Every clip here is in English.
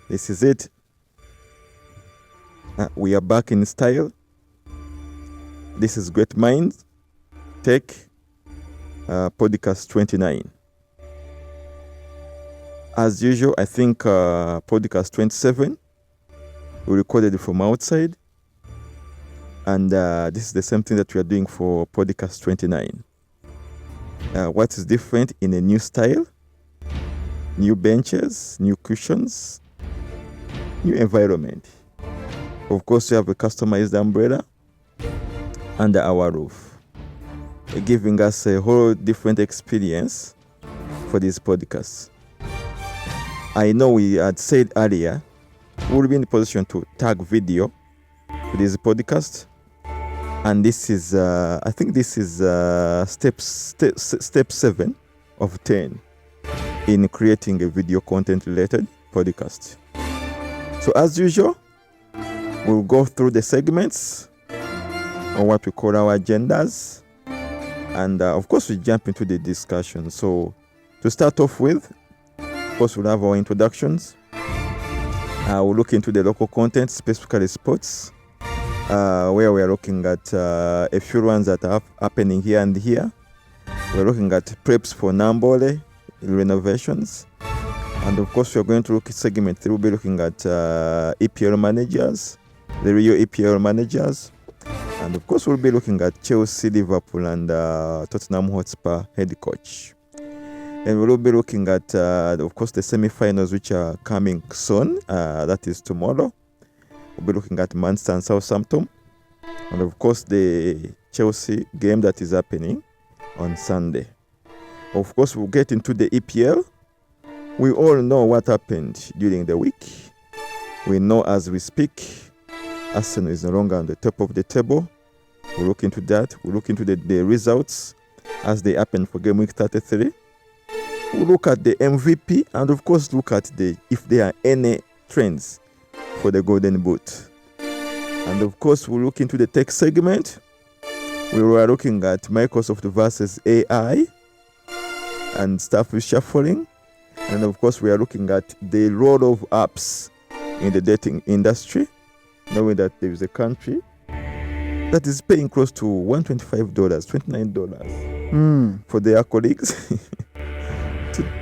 This is it. We are back in style. This is GreatMinds Tech Podcast 29. As usual, I think Podcast 27, we recorded it from outside. And this is the same thing that we are doing for Podcast 29. What is different in a new style? New benches, new cushions, new environment. Of course, we have a customized umbrella under our roof, giving us a whole different experience for this podcast. I know we had said earlier, we'll be in a position to tag video for this podcast. And this is, I think this is step 7 of 10 in creating a video content related podcast. So as usual, we'll go through the segments on what we call our agendas. And of course, we jump into the discussion. So to start off with, of course, we'll have our introductions. We'll look into the local content, specifically sports, where we are looking at a few runs that are happening here and here. We're looking at preps for Nambole, renovations. And of course, we're going to look at segment 3. We'll be looking at EPL managers, the real EPL managers. And of course, we'll be looking at Chelsea, Liverpool, and Tottenham Hotspur head coach. And we'll be looking at, of course, the semi-finals, which are coming soon. That is tomorrow. We'll be looking at Manchester and Southampton. And of course, the Chelsea game that is happening on Sunday. Of course, we'll get into the EPL. We all know what happened during the week. We know as we speak, Arsenal is no longer on the top of the table. We'll look into that. We'll look into the results as they happen for game week 33. We'll look at the MVP and of course look at if there are any trends for the Golden Boot. And of course, we'll look into the tech segment. We were looking at Microsoft versus AI and stuff reshuffling. And of course, we are looking at the role of apps in the dating industry, knowing that there is a country that is paying close to $125, $29 for their colleagues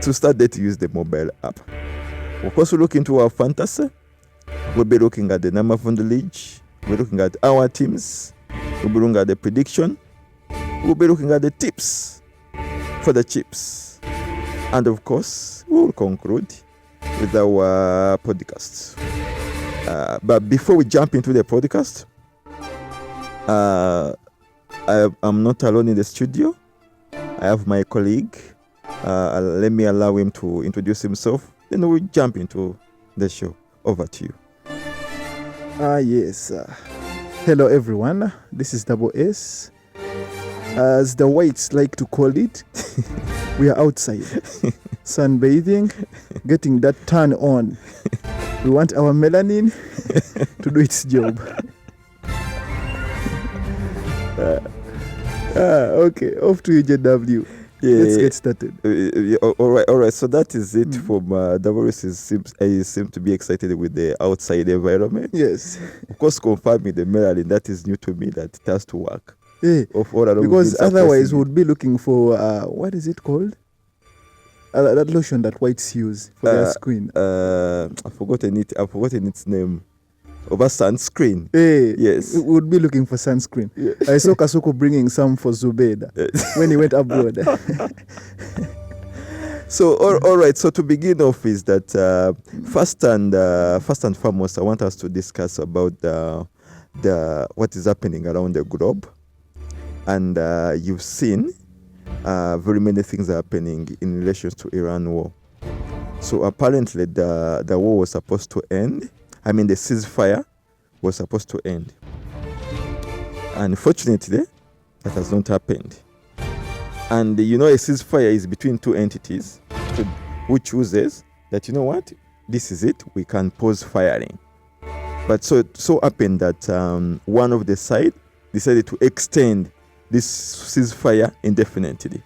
to start to use the mobile app. Of course, we look into our fantasy. We'll be looking at the number from the league. We're looking at our teams. We'll be looking at the prediction. We'll be looking at the tips for the chips. And of course, we'll conclude with our podcast. But before we jump into the podcast, I'm not alone in the studio. I have my colleague. Let me allow him to introduce himself. Then we'll jump into the show. Over to you. Yes. Hello, everyone. This is Double S. As the whites like to call it, we are outside, sunbathing, getting that turn on. We want our melanin to do its job. Okay, off to you, JW. Yeah, let's get started. All right. So that is it from Davos. He seems to be excited with the outside environment. Yes. Of course, confirming the melanin, that is new to me, that it has to work. Yeah. Because otherwise we would be looking for, what is it called? That lotion that whites use for their screen. I've forgotten its name. Over sunscreen. Hey, yes. We would be looking for sunscreen. Yeah. I saw Kasuko bringing some for Zubeda when he went abroad. So, all right. So to begin off is that first and foremost, I want us to discuss about the what is happening around the globe, and you've seen very many things happening in relation to Iran war. So apparently the war was supposed to end. I mean, the ceasefire was supposed to end. Unfortunately, that has not happened. And you know, a ceasefire is between two entities who chooses that, you know what, this is it, we can pause firing. But so happened that one of the side decided to extend this ceasefire indefinitely,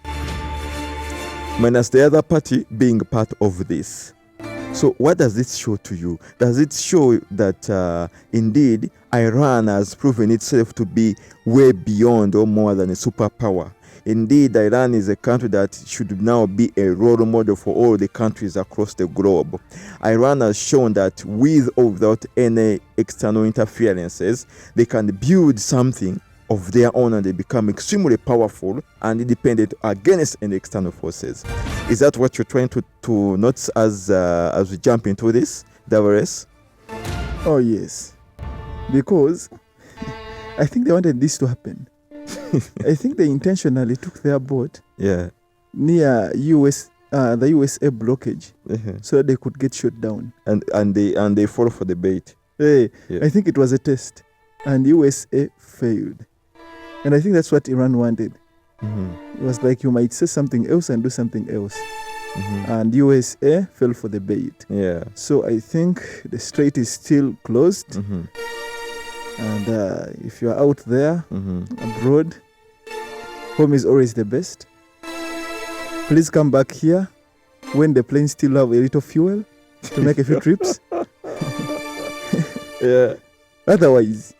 minus the other party being part of this. So what does it show to you? Does it show that indeed Iran has proven itself to be way beyond or more than a superpower? Indeed, Iran is a country that should now be a role model for all the countries across the globe. Iran has shown that with or without any external interferences, they can build something of their own and they become extremely powerful and independent against any external forces. Is that what you're trying to note as we jump into this, Davares? Oh, yes. Because I think they wanted this to happen. I think they intentionally took their boat near the USA blockage so that they could get shot down. And they fall for the bait. I think it was a test. And USA failed. And I think that's what Iran wanted. It was like you might say something else and do something else. And USA fell for the bait. So I think the strait is still closed. And if you're out there abroad, home is always the best. Please come back here when the planes still have a little fuel to make a few trips. Otherwise,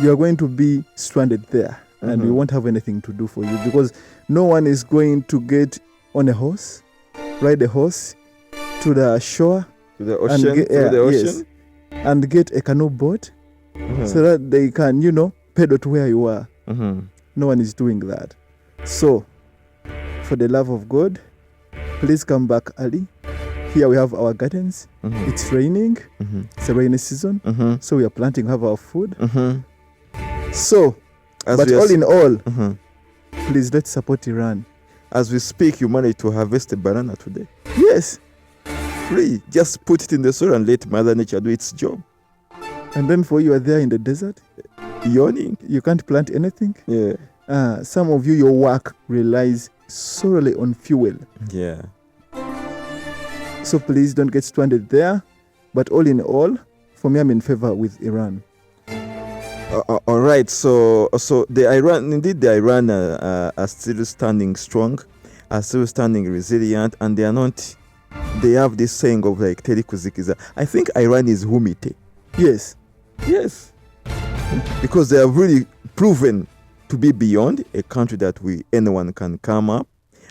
you are going to be stranded there and we won't have anything to do for you because no one is going to get on a horse, ride a horse to the shore, to the ocean, and get a canoe boat so that they can, pedal to where you are. No one is doing that. So, for the love of God, please come back early. Here we have our gardens. It's raining. It's a rainy season. So we are planting, have our food. So, but all in all, please let's support Iran. As we speak, you managed to harvest a banana today. Yes. Free. Just put it in the soil and let Mother Nature do its job. And then for you are there in the desert, yawning. You can't plant anything. Some of you, your work relies solely on fuel. So please don't get stranded there. But all in all, for me, I'm in favor with Iran. All right. So the Iran are still standing strong, are still standing resilient, and they are not. They have this saying of like Teddy Kuzikiza. I think Iran is humite. Yes. Because they have really proven to be beyond a country that anyone can come up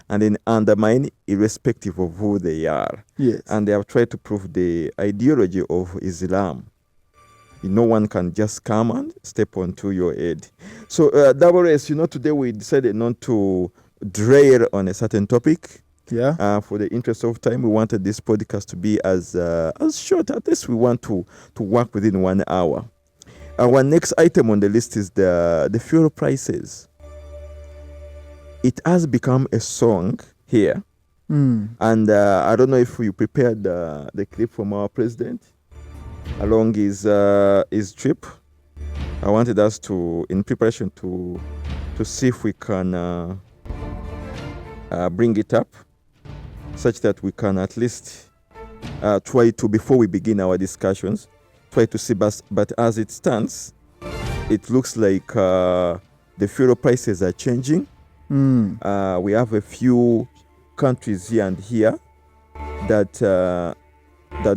and then undermine irrespective of who they are. And they have tried to prove the ideology of Islam. No one can just come and step onto your head. So, Davares, today we decided not to derail on a certain topic. For the interest of time, we wanted this podcast to be as short. At least we want to work within 1 hour. Our next item on the list is the fuel prices. It has become a song here. And I don't know if you prepared the clip from our president along his trip. I wanted us to, in preparation, to see if we can bring it up, such that we can at least try to, before we begin our discussions, try to see. But as it stands, it looks like the fuel prices are changing. We have a few countries here and here that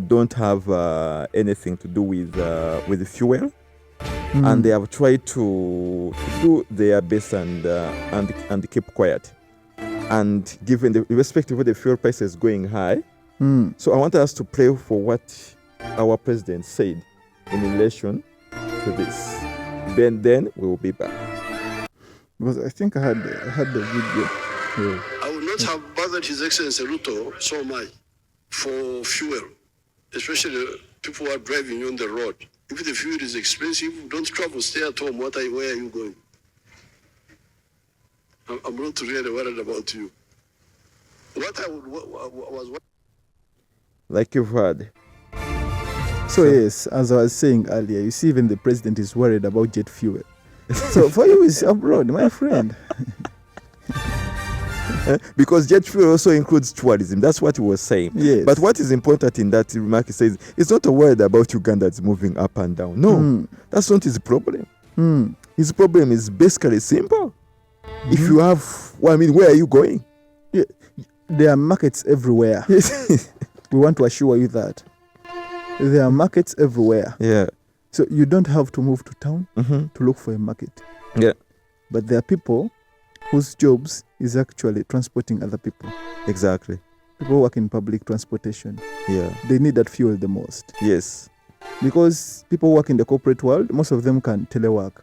don't have anything to do with the fuel, and they have tried to do their best and keep quiet. And given the irrespective of the fuel prices going high, so I want us to pray for what our president said in relation to this. Then we will be back. Because I think I had the video. I would not have bothered His Excellency Ruto so much for fuel, especially people who are driving on the road. If the fuel is expensive, don't travel, stay at home. Where are you going? I'm not really worried about you. What I was... Like you've heard. So yes, as I was saying earlier, you see even the president is worried about jet fuel. So for you is abroad, my friend. Because jet fuel also includes tourism. That's what he was saying. Yes. But what is important in that remark, he says, it's not a word about Uganda that's moving up and down. No, that's not his problem. His problem is basically simple. If you have, where are you going? There are markets everywhere. we want to assure you that there are markets everywhere. Yeah. So you don't have to move to town to look for a market. Yeah. But there are people whose jobs is actually transporting other people. Exactly. People who work in public transportation. Yeah. They need that fuel the most. Yes. Because people who work in the corporate world, most of them can telework.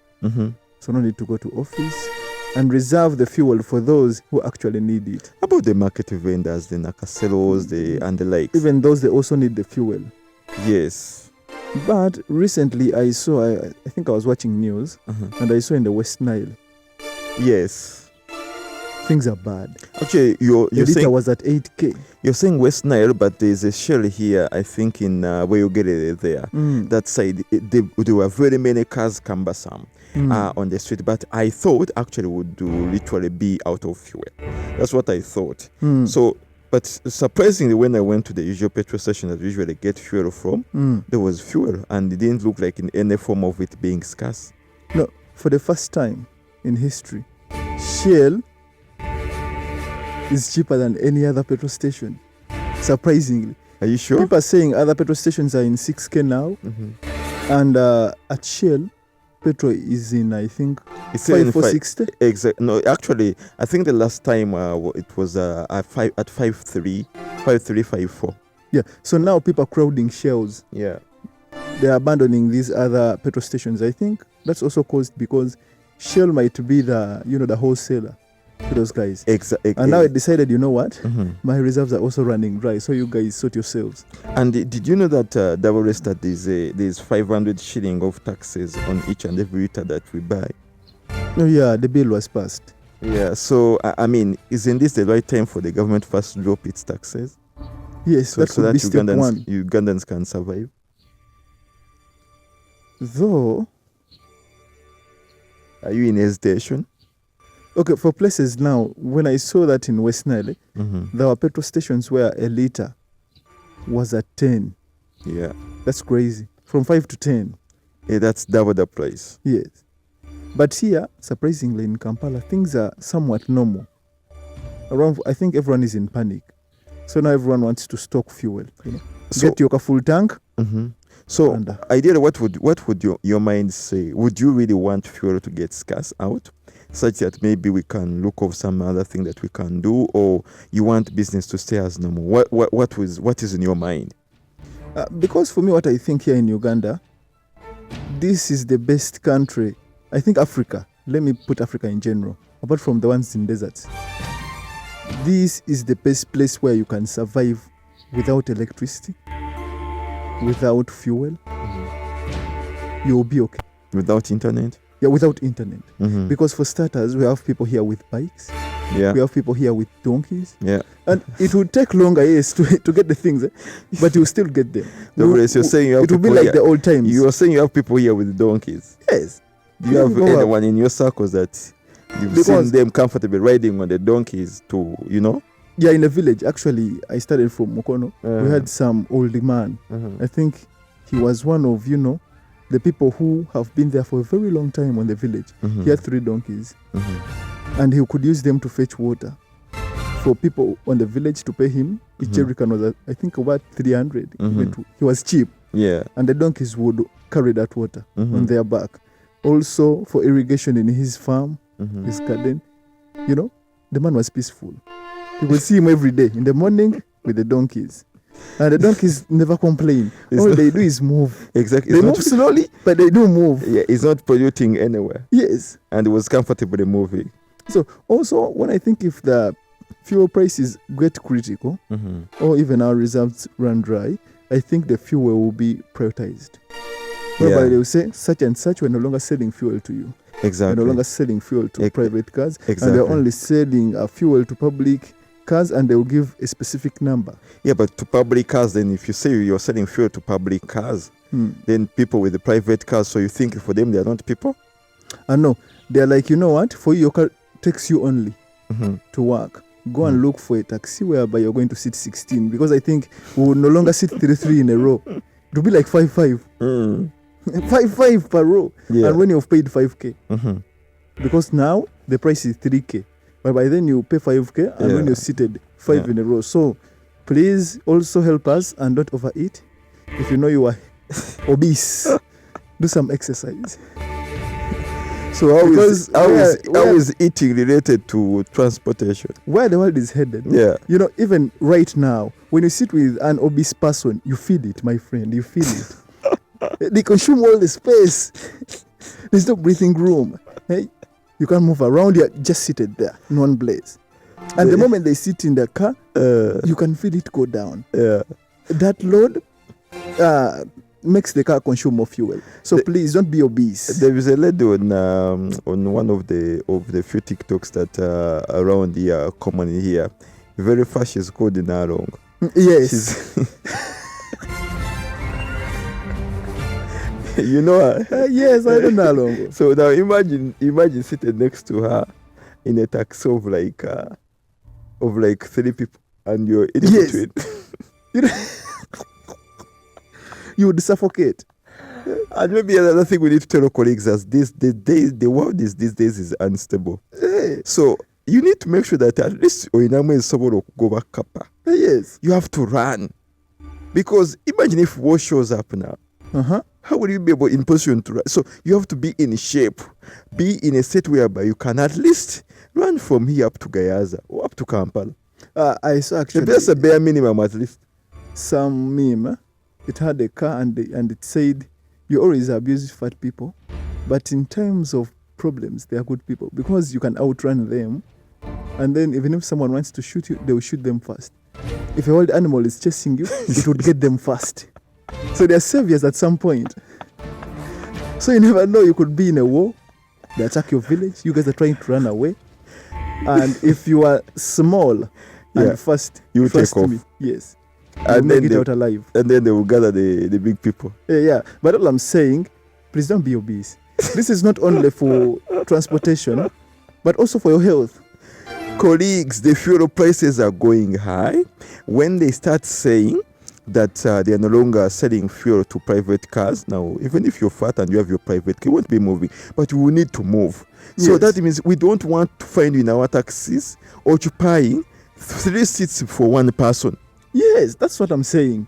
So no need to go to office, and reserve the fuel for those who actually need it. How about the market vendors, the nakaseros, and the likes? Even those, they also need the fuel. Yes. But recently I saw, I think I was watching news, and I saw in the West Nile. Yes. Things are bad. Actually, you're the liter saying, was at 8K. You're saying West Nile, but there's a shell here, I think, in where you get it there. That side, there were very many cars cumbersome on the street, but I thought actually would literally be out of fuel. That's what I thought. So, but surprisingly, when I went to the usual petrol station that we usually get fuel from, there was fuel, and it didn't look like in any form of it being scarce. No, for the first time in history, Shell is cheaper than any other petrol station. Surprisingly. Are you sure? People are saying other petrol stations are in 6K now. And at Shell, petrol is in, I think, It's 5,460. Exactly. No, actually, I think the last time it was at 5354. Yeah. So now people are crowding Shells. Yeah. They're abandoning these other petrol stations. I think that's also caused because Shell might be the wholesaler to those guys. Exactly. And now I decided, you know what? My reserves are also running dry. So you guys sort yourselves. And did you know that double rest that there's 500 shilling of taxes on each and every liter that we buy? Oh yeah, the bill was passed. Yeah. So I mean, isn't this the right time for the government first to drop its taxes? Yes, So that would be step one. Ugandans can survive. Though, are you in hesitation? Okay, for places now, when I saw that in West Nile, there were petrol stations where a liter was at 10. Yeah. That's crazy. From 5 to 10. Yeah, that's double the price. Yes. But here, surprisingly, in Kampala, things are somewhat normal. Around, I think everyone is in panic. So now everyone wants to stock fuel. Get your full tank. So, ideally, what would your mind say? Would you really want fuel to get scarce out, such that maybe we can look of some other thing that we can do, or you want business to stay as normal? What is in your mind? Because for me, what I think here in Uganda, this is the best country. I think Africa. Let me put Africa in general, apart from the ones in deserts. This is the best place where you can survive without electricity, without fuel. You'll be okay. Without internet? Yeah, without internet. Because for starters, we have people here with bikes. Yeah. We have people here with donkeys. Yeah. And it would take longer, yes, to get the things, but you'll still get them. You're saying you have it will be people like here. the old times. You are saying you have people here with donkeys. Yes. Do you have anyone in your circles that you've seen them comfortably riding on the donkeys to, Yeah, in the village. Actually, I started from Mukono. We had some old man. I think he was one of, the people who have been there for a very long time on the village. He had 3 donkeys. And he could use them to fetch water. For people on the village to pay him, each jerrycan was, I think, about 300. He was cheap. Yeah. And the donkeys would carry that water on their back. Also, for irrigation in his farm, his garden, the man was peaceful. You will see him every day in the morning with the donkeys. And the donkeys never complain. All they do is move. Exactly. They move slowly, but they do move. Yeah, it's not polluting anywhere. Yes. And it was comfortably moving. So, also, when I think if the fuel prices get critical, or even our reserves run dry, I think the fuel will be prioritized. Whereby they will say, such and such, we're no longer selling fuel to you. Exactly. We're no longer selling fuel to private cars. Exactly. And they're only selling fuel to public cars, and they will give a specific number. Yeah, but to public cars, then if you say you're selling fuel to public cars, then people with the private cars, so you think for them they are not people? No, they're like, you know what? For you, your car takes you only to work. Go and look for a taxi whereby you're going to sit 16, because I think we will no longer sit 3 in a row. It will be like 5-5. 5 per row. Yeah. And when you've paid 5K. Because now the price is 3K. But by then you pay 5K, and when you're seated 5 in a row. So Please also help us and don't overeat. If you know you are obese, do some exercise. So how is eating related to transportation? Where the world is headed. Yeah. You know, even right now, when you sit with an obese person, you feel it, my friend. You feel it. They consume all the space. There's no breathing room. Hey, you can't move around. You're just seated there in one place. And the moment they sit in the car, you can feel it go down. Yeah. That load makes the car consume more fuel. So please don't be obese. There is a lady on one of the few TikToks that are around here, common here. Very fast, she's called Narong. Yes. You know her? Yes, I know Narong. So now imagine sitting next to her in a taxi of like 3 people, and you're in between. You would suffocate. And maybe another thing we need to tell our colleagues is the world these days is unstable. Hey. So you need to make sure that at least Oinama is someone who go back kappa. Yes. You have to run. Because imagine if war shows up now. How will you be able in position to run? So you have to be in shape. Be in a state whereby you can at least run from here up to Gayaza or up to Kampala. I saw actually. That's a bare minimum at least. Some meme. It had a car and it said, you always abuse fat people, but in times of problems, they are good people because you can outrun them. And then even if someone wants to shoot you, they will shoot them first. If a wild animal is chasing you, it would get them first. So they are saviors at some point. So you never know, you could be in a war, they attack your village, you guys are trying to run away. And if you are small and fast, you take off. Yes. And then make it out alive. And then they will gather the big people. Yeah. But all I'm saying, please don't be obese. This is not only for transportation, but also for your health. Colleagues, the fuel prices are going high. When they start saying that they are no longer selling fuel to private cars, now, even if you're fat and you have your private car, you won't be moving, but you will need to move. So that means we don't want to find you in our taxis occupying 3 seats for one person. Yes, that's what I'm saying.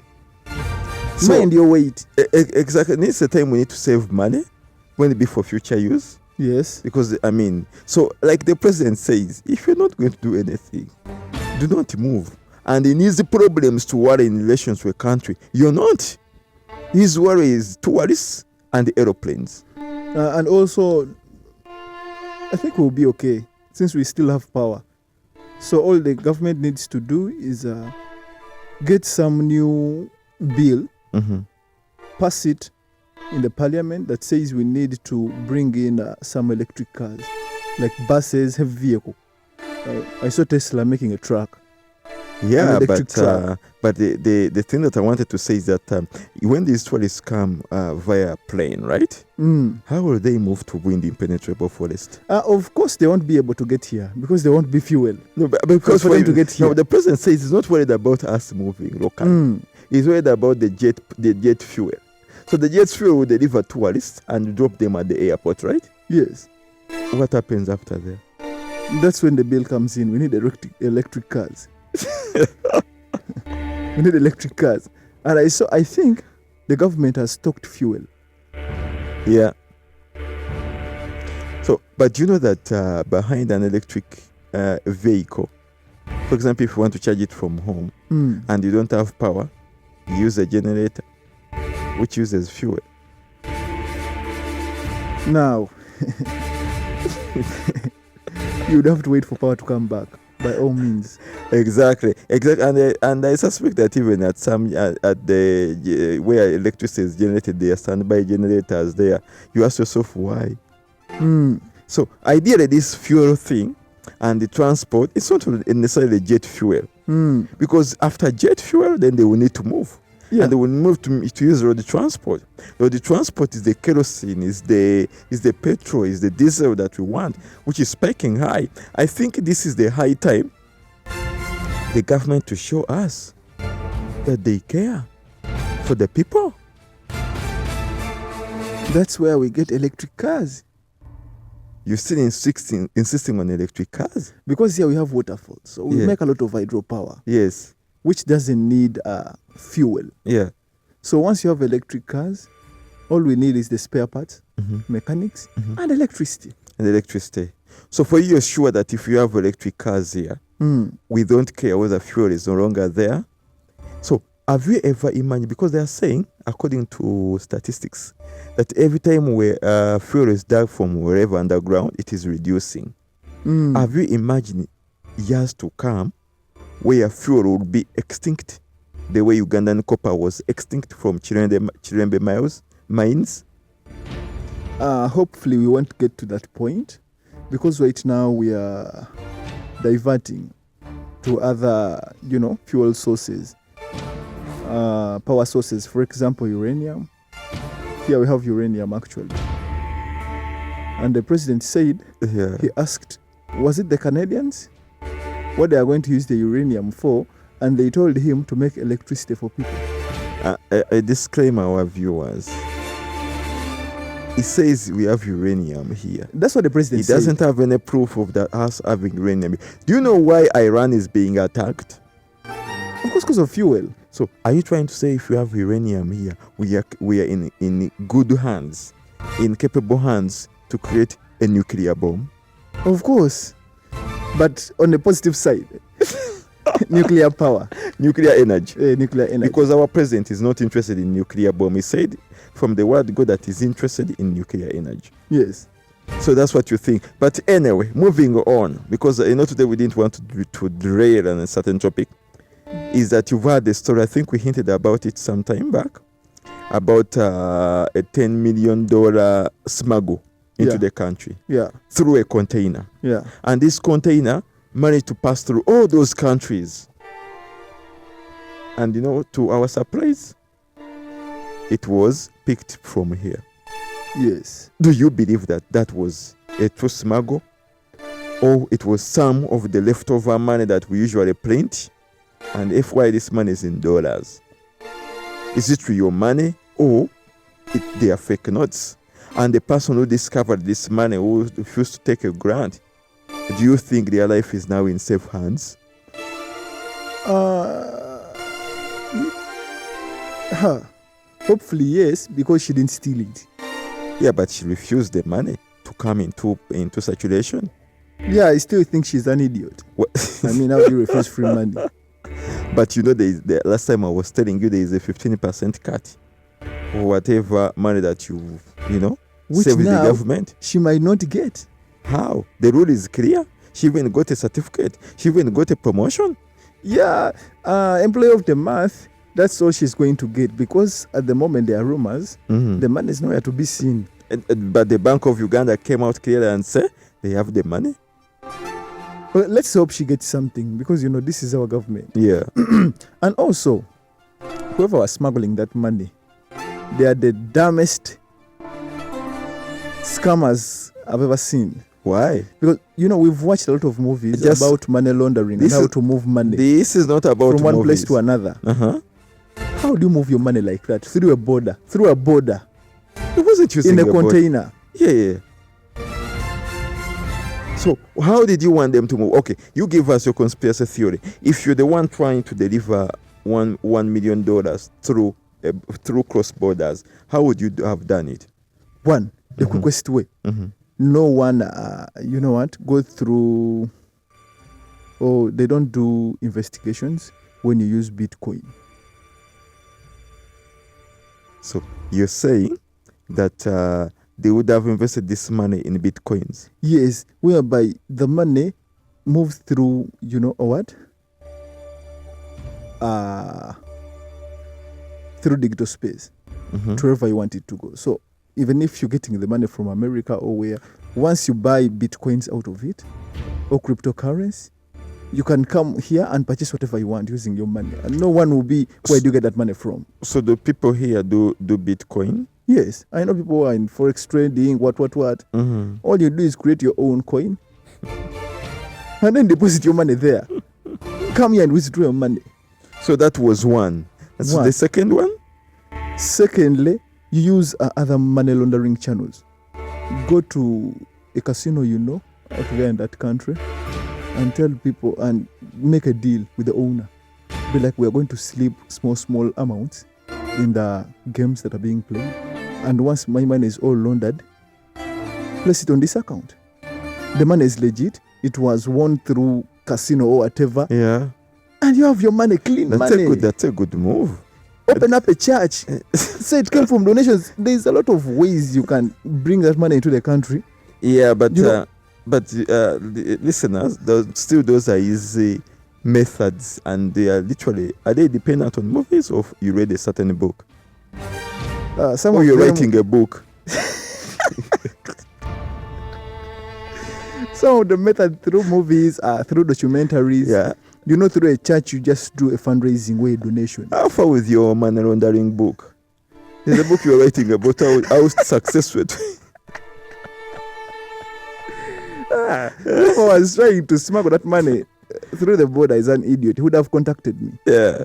So, mind your weight. Exactly. It's a time we need to save money when it be for future use. Yes. Because, so like the president says, if you're not going to do anything, do not move. And he needs the problems to worry in relation to a country. You're not. His worry is tourists and the aeroplanes. And also, I think we'll be okay since we still have power. So all the government needs to do is get some new bill, pass it in the parliament that says we need to bring in some electric cars, like buses, heavy vehicle. I saw Tesla making a truck. Yeah, but the thing that I wanted to say is that when these tourists come via plane, right? How will they move to win the impenetrable forest? Of course, they won't be able to get here because there won't be fuel. No, but because for them to get here. No, the president says he's not worried about us moving locally. He's worried about the jet fuel. So the jet fuel will deliver tourists and drop them at the airport, right? Yes. What happens after that? That's when the bill comes in. We need electric cars. We need electric cars. And I think the government has stocked fuel. Yeah. So, but you know that behind an electric vehicle, for example, if you want to charge it from home and you don't have power, you use a generator which uses fuel. Now, you would have to wait for power to come back. By all means. Exactly. And I suspect that even at some at the where electricity is generated, there are standby generators there. You ask yourself why. So ideally, this fuel thing and the transport, it's not necessarily jet fuel, because after jet fuel, then they will need to move. Yeah. And they will move to use road transport. Road transport is the kerosene, is the petrol, is the diesel that we want, which is spiking high. I think this is the high time the government to show us that they care for the people. That's where we get electric cars. You're still insisting on electric cars? Because here we have waterfalls, so we make a lot of hydropower. Yes. which doesn't need fuel. Yeah. So once you have electric cars, all we need is the spare parts, mechanics, and electricity. And electricity. So for you, you're sure that if you have electric cars here, we don't care whether fuel is no longer there. So have you ever imagined, because they are saying, according to statistics, that every time where fuel is dug from wherever underground, it is reducing. Have you imagined years to come where fuel will be extinct, the way Ugandan copper was extinct from Chirembe mines? Hopefully we won't get to that point, because right now we are diverting to other, fuel sources, power sources. For example, uranium. Here we have uranium actually. And the president said, he asked, was it the Canadians? What they are going to use the uranium for? And they told him to make electricity for people. A disclaimer, our viewers. He says we have uranium here. That's what the president said. He doesn't have any proof of that us having uranium. Do you know why Iran is being attacked? Of course, because of fuel. So are you trying to say if you have uranium here, we are in good hands, in capable hands to create a nuclear bomb? Of course. But on the positive side, nuclear power. Nuclear energy. Nuclear energy. Because our president is not interested in nuclear bomb. He said from the word go that he's interested in nuclear energy. Yes. So that's what you think. But anyway, moving on, because today we didn't want to derail on a certain topic, is that you've heard the story, I think we hinted about it some time back, about a $10 million smuggle into the country through a container. Yeah. And this container managed to pass through all those countries. And to our surprise, it was picked from here. Yes. Do you believe that was a true smuggle? Or it was some of the leftover money that we usually print? And FY, this money is in dollars. Is it real money or they are fake notes? And the person who discovered this money, who refused to take a grant, do you think their life is now in safe hands? Hopefully yes, because she didn't steal it. Yeah, but she refused the money to come into circulation. Yeah, I still think she's an idiot. I mean, how do you refuse free money? But the last time I was telling you there is a 15% cut or whatever money that you save with the government. She might not get. How? The rule is clear. She even got a certificate. She even got a promotion. Yeah, employee of the month. That's all she's going to get, because at the moment there are rumors. The money is nowhere to be seen. But the Bank of Uganda came out clearly and said they have the money. Well, let's hope she gets something, because this is our government. Yeah. And also, whoever was smuggling that money, they are the dumbest scammers I've ever seen. Why? Because we've watched a lot of movies about money laundering and how to move money. This is not about from one place to another. How do you move your money like that? Through a border. It wasn't using in a container. Yeah. So how did you want them to move? Okay, you give us your conspiracy theory. If you're the one trying to deliver $1 million through cross borders, how would you have done it? One, the quickest way. No one, go through. They don't do investigations when you use Bitcoin. So you're saying that they would have invested this money in Bitcoins? Yes, whereby the money moves through, through digital space to wherever you want it to go. So even if you're getting the money from America or where, once you buy Bitcoins out of it or cryptocurrency, you can come here and purchase whatever you want using your money. And no one will be, where do you get that money from? So the people here do Bitcoin? Yes. I know people who are in forex trading, what. All you do is create your own coin and then deposit your money there. Come here and withdraw your money. So that was one. So the second one? Secondly, you use other money laundering channels. Go to a casino out there in that country and tell people and make a deal with the owner. be like, we are going to sleep small amounts in the games that are being played. And once my money is all laundered, place it on this account. The money is legit. It was won through casino or whatever. Yeah. And you have your money, clean money. That's a good move. Open up a church. Say it came from donations. There's a lot of ways you can bring that money into the country. Yeah, but listeners, those are easy methods, and they are they dependent on movies, or you read a certain book? Or you're writing a book. Some of the method through movies, through documentaries. Yeah. Through a church, you just do a fundraising way donation. How far with your money laundering book? There's a book you're writing about how successful. If I was trying to smuggle that money through the border as an idiot, he would have contacted me. Yeah.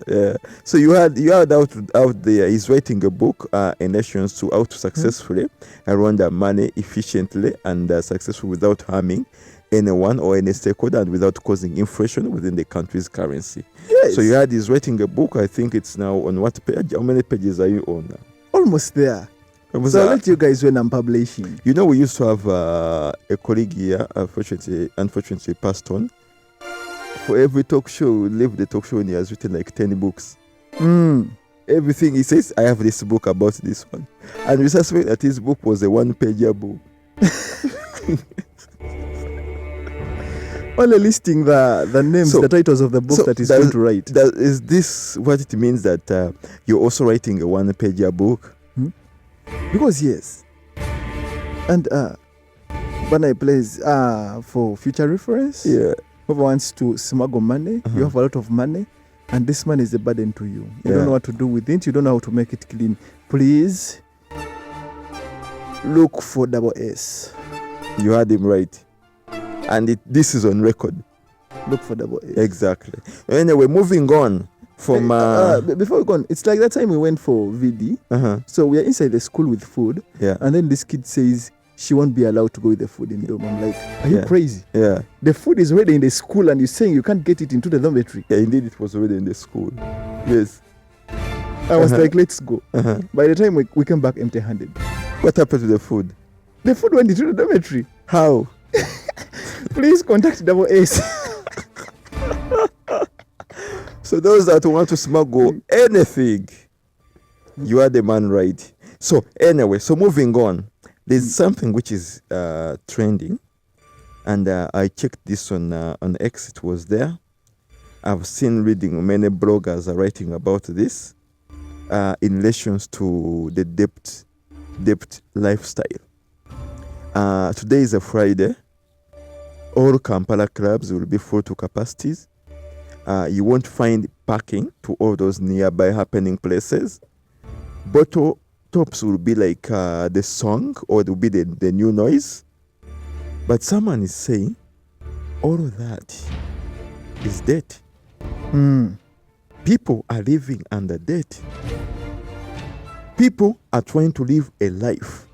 So you had out there. He's writing a book, in nations to how to successfully launder money efficiently and successfully without harming anyone or any stakeholder and without causing inflation within the country's currency. Yes. So he's writing a book. I think it's now on what page? How many pages are you on now? Almost there. I'll let you guys when I'm publishing. We used to have a colleague here, unfortunately passed on. For every talk show, leave the talk show and he has written like 10 books. Everything he says, I have this book about this one. And we suspect that his book was a 1-pager book. Only listing the names, the titles of the book that he's going to write. Is this what it means that you're also writing a 1-pager book? Because yes. And Bana plays for future reference. Yeah. Whoever wants to smuggle money, you have a lot of money, and this money is a burden to you. You don't know what to do with it. You don't know how to make it clean. Please look for Double S. You heard him right. And this is on record. Look for Double S. Exactly. Anyway, moving on from... before we go on, it's like that time we went for VD. So we are inside the school with food. Yeah. And then this kid says she won't be allowed to go with the food in the dorm. I'm like, are you crazy? Yeah. The food is already in the school and you're saying you can't get it into the dormitory. Yeah, indeed, it was already in the school. Yes. I was like, let's go. By the time we came back empty-handed. What happened to the food? The food went into the dormitory. How? Please contact Double S. So those that want to smuggle anything, you are the man, right? So anyway, moving on. There's something which is trending, and I checked this on X. It was there. I've seen reading many bloggers are writing about this in relation to the debt lifestyle. Today is a Friday. All Kampala clubs will be full to capacities. You won't find parking to all those nearby happening places. Bottle tops will be like the song, or it will be the new noise. But someone is saying all of that is debt. People are living under debt. People are trying to live a life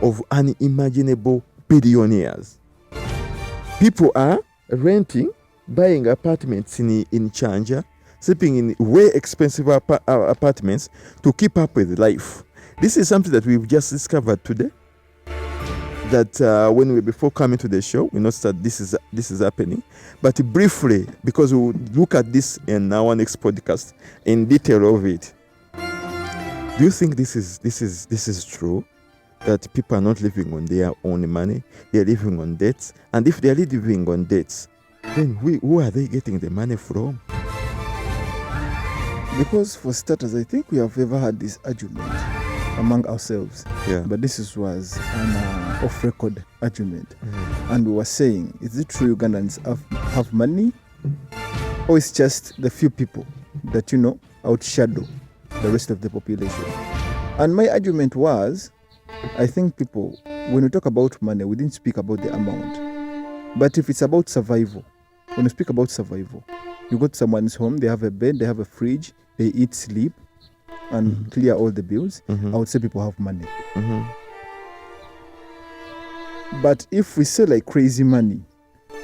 of unimaginable billionaires. People are renting, buying apartments in Chanja, sleeping in way expensive apartments to keep up with life. This is something that we've just discovered today. That before coming to the show, we noticed that this is happening. But briefly, because we will look at this in our next podcast in detail of it. Do you think this is true? That people are not living on their own money, they are living on debts. And if they are living on debts, then who are they getting the money from? Because for starters, I think we have ever had this argument among ourselves. Yeah. But this was an off-record argument. And we were saying, is it true Ugandans have money? Or it's just the few people that, outshadow the rest of the population? And my argument was, I think people, when we talk about money, we didn't speak about the amount. But if it's about survival, when you speak about survival, you go to someone's home, they have a bed, they have a fridge, they eat, sleep, and clear all the bills. I would say people have money. But if we say like crazy money,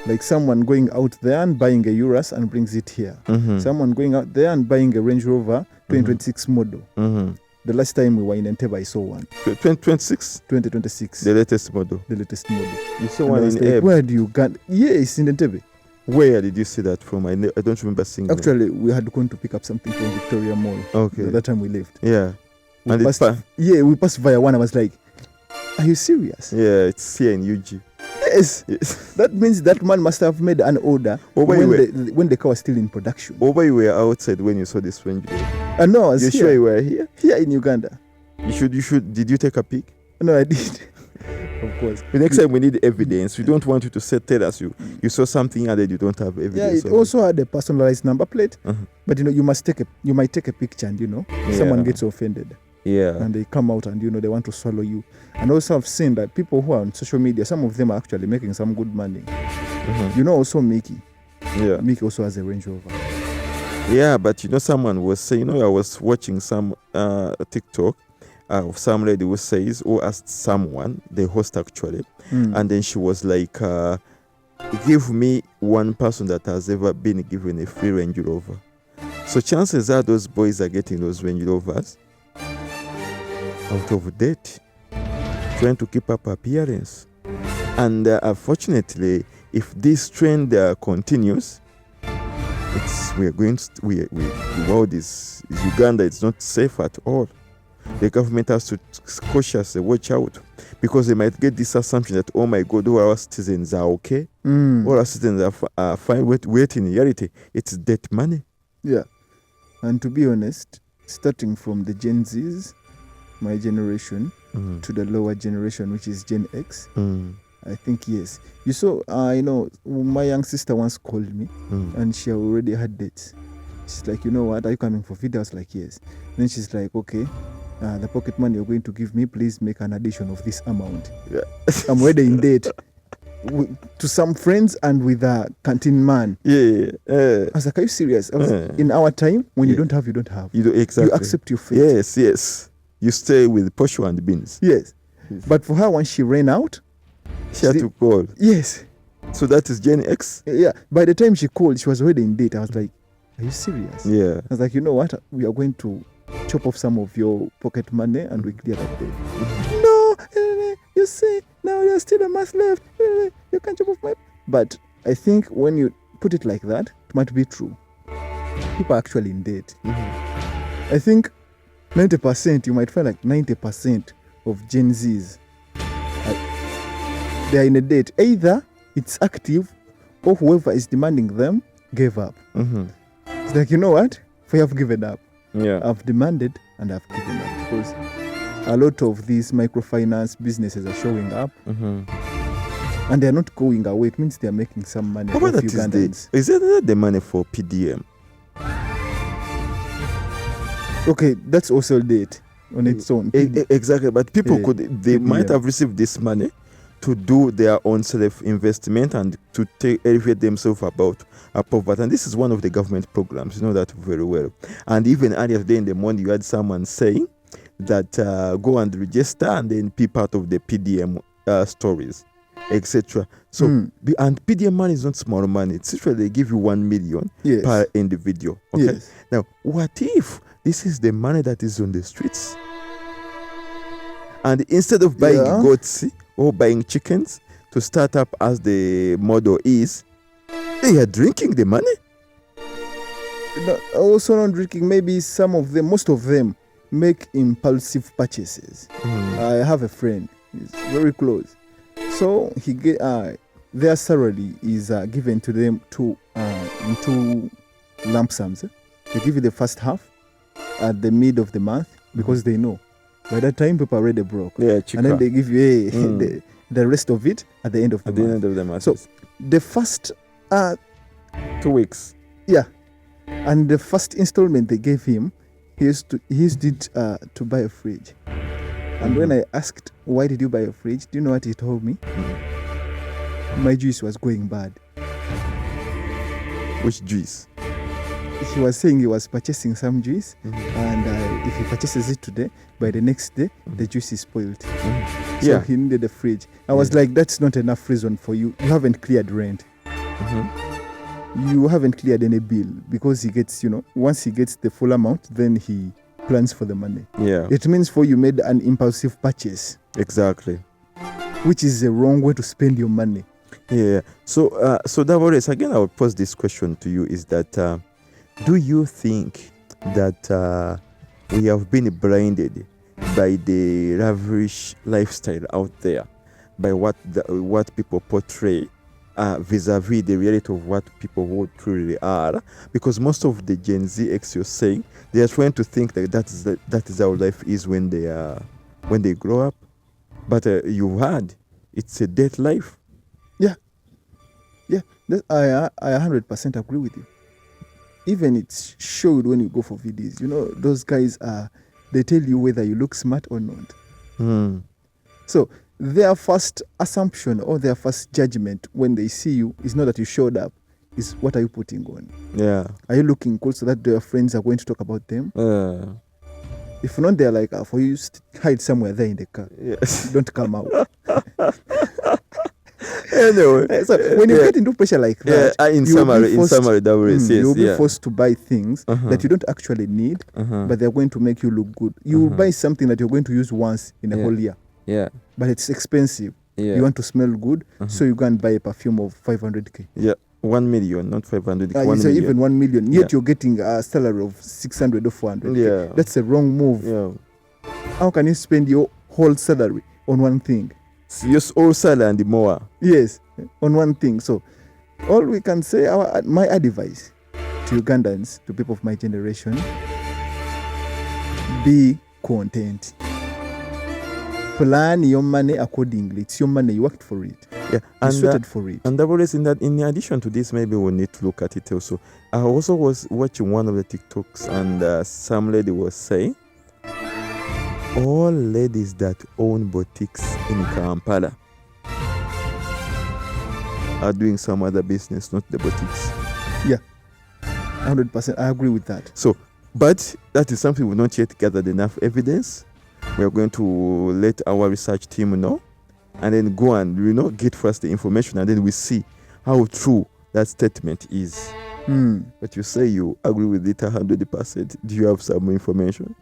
Like someone going out there and buying a Urus and brings it here. Mm-hmm. Someone going out there and buying a Range Rover 2026 model. Mm-hmm. The last time we were in Entebbe, I saw one. 2026? 2026. The latest model. The latest model. You saw And one I was in like, Ebb. where do you get? Yes, in Entebbe. Where did you see that from? I don't remember seeing it. Actually, we had gone to pick up something from Victoria Mall. Okay. That time we left. Yeah. We And it's passed, we passed via one. I was like, are you serious? yeah, it's here in UG. Yes. Yes. That means that man must have made an order Over when the car was still in production. Over you were outside when you saw this Range Rover. I know, I was You here. sure you were here? Here in Uganda. You should. Did you take a pic? No, I did. Of course. The next time we need evidence. We don't want you to tell us you saw something and then you don't have Yeah, evidence. it also had a personalized number plate. Uh-huh. But you might take a picture and someone gets offended Yeah. and they come out and they want to swallow you. And also I've seen that people who are on social media, some of them are actually making some good money. Mhm. Also Mickey. Yeah. Mickey also has a Range Rover. Yeah, but someone was saying, I was watching some TikTok of some lady who asked someone, the host actually, and then she was like, give me one person that has ever been given a free Range Rover. So chances are those boys are getting those Range Rovers out of debt, trying to keep up appearance. And unfortunately, if this trend continues, the world is Uganda. It's not safe at all. The government has to cautiously watch out because they might get this assumption that, oh my God, all our citizens are okay. All our citizens are fine. Wait, in reality, it's debt money. Yeah. And to be honest, starting from the Gen Zs, my generation, to the lower generation, which is Gen X, I think yes. You saw, my young sister once called me and she already had dates. She's like, you know what, are you coming for video? I was like, yes. Then she's like, okay, the pocket money you're going to give me, please make an addition of this amount. Yeah. I'm already in debt to some friends and with a canteen man. Yeah. I was like, are you serious? In our time, when you don't have, you don't have. You do exactly. You accept your fate. Yes. You stay with posho and beans. Yes. But for her, when she ran out, She had to call. Yes. So that is Gen X? Yeah. By the time she called, she was already in date. I was like, are you serious? Yeah. I was like, you know what? We are going to chop off some of your pocket money and we clear that debt. No, you see, now there's still a month left. You can't chop off my... But I think when you put it like that, it might be true. People are actually in debt. I think 90%, you might find like 90% of Gen Zs, they are in a debt. Either it's active or whoever is demanding them gave up. It's like, you know what? I have given up. Yeah. I've demanded and I've given up because a lot of these microfinance businesses are showing up and they're not going away. It means they're making some money How off about that Ugandans. is that the money for PDM? Okay, that's also debt on its own. Exactly, but people they might PDM. have received this money to do their own self-investment and to elevate themselves above poverty. And this is one of the government programs, you know that very well. And even earlier today in the morning, you had someone saying that go and register and then be part of the PDM stories, etc. So, and PDM money is not small money. It's usually they give you 1 million per individual. Okay. Yes. Now, what if this is the money that is on the streets? And instead of buying goats or buying chickens to start up as the model is, they are drinking the money. No, also not drinking. Maybe some of them, most of them, make impulsive purchases. I have a friend, he's very close. So he get their salary is given to them in two lump sums. They give you the first half at the mid of the month because they know by that time people are already broke. Yeah, and then they give you the rest of it at the end of the month. End of the month. So the first 2 weeks. Yeah, and the first installment they gave him, he used it to buy a fridge. And when I asked, why did you buy a fridge? Do you know what he told me? My juice was going bad. Which juice? He was saying he was purchasing some juice, and if he purchases it today, by the next day, the juice is spoiled. So he needed a fridge. I was like, that's not enough reason for you. You haven't cleared rent. you haven't cleared any bill, because he gets, once he gets the full amount, then he plans for the money. Yeah. It means for you made an impulsive purchase, Exactly. which is the wrong way to spend your money. Yeah. So Davores, again, I would pose this question to you: is that do you think that we have been blinded by the lavish lifestyle out there, by what people portray, vis-a-vis the reality of what people who truly are? Because most of the Gen Z X, you're saying, they are trying to think that is how life is when they grow up. But you've heard it's a death life. Yeah, I 100% agree with you. Even it's showed when you go for videos. Those guys they tell you whether you look smart or not. So their first assumption or their first judgment when they see you is not that you showed up, is what are you putting on? Yeah. Are you looking cool so that their friends are going to talk about them? If not, they're like, for you, hide somewhere there in the car. Yes. Don't come out. Anyway, So when you get into pressure like that, in summary, Davores, yes, you'll be forced to buy things Uh-huh. that you don't actually need, Uh-huh. but they're going to make you look good. You will buy something that you're going to use once in a Yeah. whole year, Yeah. but it's expensive. Yeah. You want to smell good, so you go and buy a perfume of 500k. Yeah. 1 million, not 500. So 1 million. even 1 million, yet Yeah. you're getting a salary of 600 or 400. Yeah. That's a wrong move. Yeah. How can you spend your whole salary on one thing? Yes, all salary and more. Yes, on one thing. So all we can say, my advice to Ugandans, to people of my generation, be content. Plan your money accordingly. It's your money. You worked for it. Yeah. You sweated for it. And Davores, in addition to this, maybe we need to look at it also. I also was watching one of the TikToks, and some lady was saying, all ladies that own boutiques in Kampala are doing some other business, not the boutiques. Yeah, 100%. I agree with that. So, but that is something we've not yet gathered enough evidence. We are going to let our research team know, and then go and get first the information, and then we see how true that statement is. But you say you agree with it 100%. Do you have some information?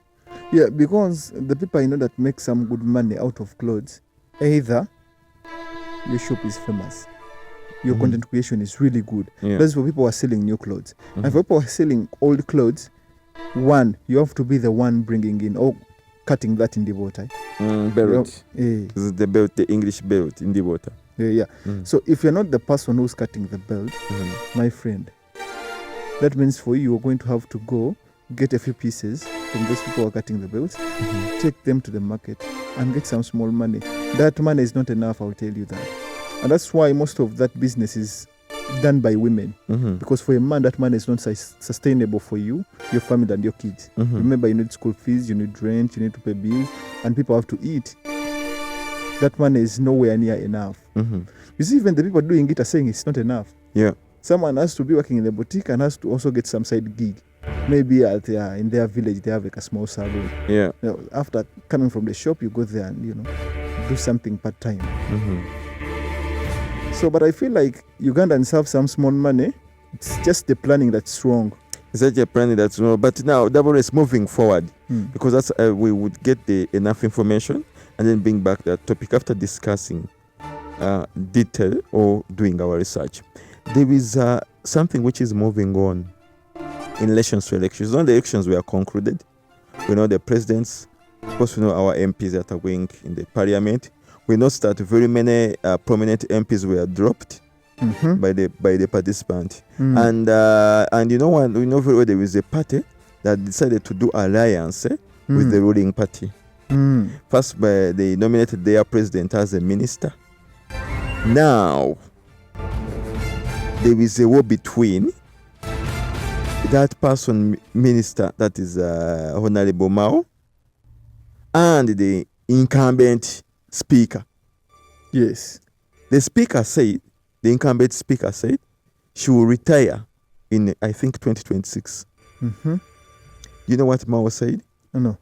Yeah, because the people that make some good money out of clothes, either your shop is famous, your content creation is really good. Yeah. That's for people who are selling new clothes. And for people who are selling old clothes, one, you have to be the one bringing in or cutting that in the water. Belt. Yeah. This is the belt, the English belt in the water. Yeah. So if you're not the person who's cutting the belt, my friend, that means for you, you're going to have to go get a few pieces from those people who are cutting the belts, take them to the market and get some small money. That money is not enough, I'll tell you that. And that's why most of that business is done by women. Because for a man, that money is not sustainable for you, your family and your kids. Remember, you need school fees, you need rent, you need to pay bills, and people have to eat. That money is nowhere near enough. You see, even the people doing it are saying it's not enough. Yeah. Someone has to be working in the boutique and has to also get some side gig. Maybe in their village they have like a small salon. Yeah. After coming from the shop, you go there and do something part time. So, but I feel like Ugandans have some small money. It's just the planning that's wrong. It's such a planning that's wrong. But now, Double is moving forward because that's we would get the enough information and then bring back that topic after discussing detail or doing our research. There is something which is moving on in relation to elections. Not the elections were concluded. We know the presidents. Of course, we know our MPs that are going in the parliament. We know that very many prominent MPs were dropped by the participant. And you know what? We know very well there is a party that decided to do alliance with the ruling party. First, they nominated their president as a minister. Now, there is a war between that person, minister, that is Honorable Mao, and the incumbent speaker. Yes. The incumbent speaker said she will retire in, I think, 2026. You know what Mao said? No.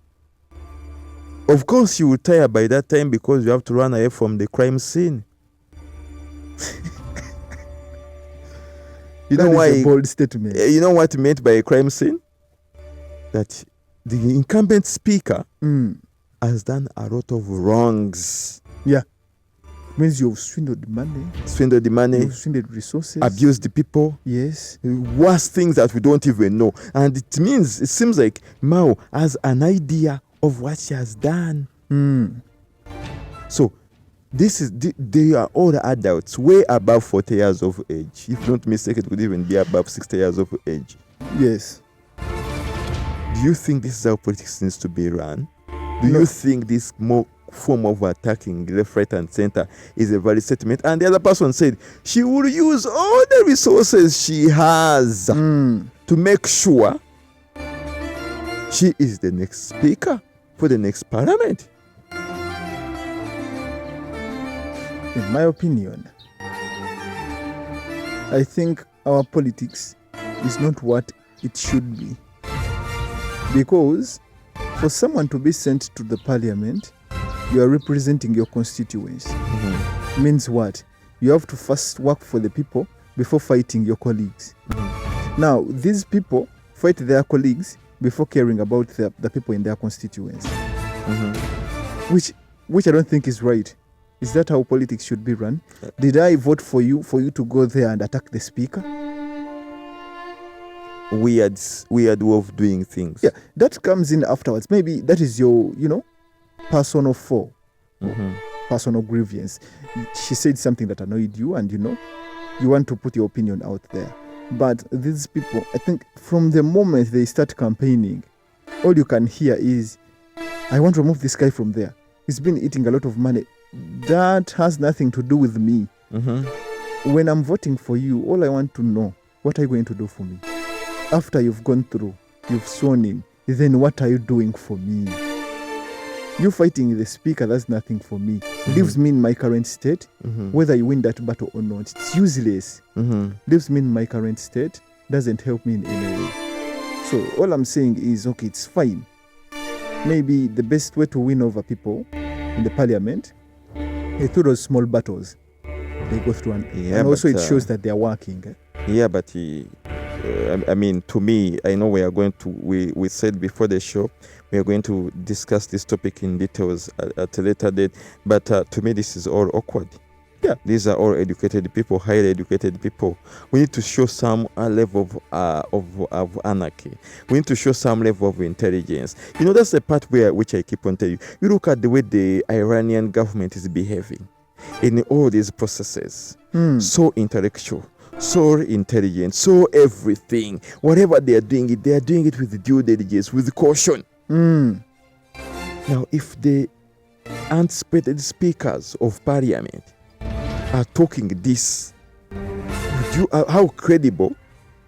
Of course you will retire by that time because you have to run away from the crime scene. You That know is why? a bold statement. You know what meant by a crime scene? That the incumbent speaker has done a lot of wrongs. Yeah. Means you've swindled money. Swindled the money. You've swindled resources. Abused the people. Yes. Worse things that we don't even know. And it seems like Mao has an idea of what she has done. So they are all adults, way above 40 years of age. If not mistaken, it could even be above 60 years of age. Yes. Do you think this is how politics needs to be run? Do you think this more form of attacking left, right, and center is a valid statement? And the other person said she will use all the resources she has to make sure she is the next speaker for the next parliament. In my opinion, I think our politics is not what it should be. Because for someone to be sent to the parliament, you are representing your constituents. Means what? You have to first work for the people before fighting your colleagues. Now, these people fight their colleagues before caring about the people in their constituents. Which I don't think is right. Is that how politics should be run? Did I vote for you to go there and attack the speaker? Weird way of doing things. Yeah, that comes in afterwards. Maybe that is your, personal fault, personal grievance. She said something that annoyed you, and you want to put your opinion out there. But these people, I think from the moment they start campaigning, all you can hear is, I want to remove this guy from there. He's been eating a lot of money. That has nothing to do with me. When I'm voting for you, all I want to know, what are you going to do for me? After you've gone through, you've sworn in, then what are you doing for me? You fighting the speaker, that's nothing for me. Leaves me in my current state, whether you win that battle or not. It's useless. Leaves me in my current state, doesn't help me in any way. So all I'm saying is, okay, it's fine. Maybe the best way to win over people in the parliament is through those small battles they go through. And also it shows that they are working. Yeah, but I mean, to me, I know we are going to, we said before the show, we are going to discuss this topic in details at a later date. But to me, this is all awkward. Yeah, these are all educated people, highly educated people. We need to show some level of anarchy. We need to show some level of intelligence. That's the part which I keep on telling you. You look at the way the Iranian government is behaving in all these processes. So intellectual, so intelligent, so everything. Whatever they are doing it with due diligence, with caution. Now, if the unspeakable speakers of parliament are talking this, how credible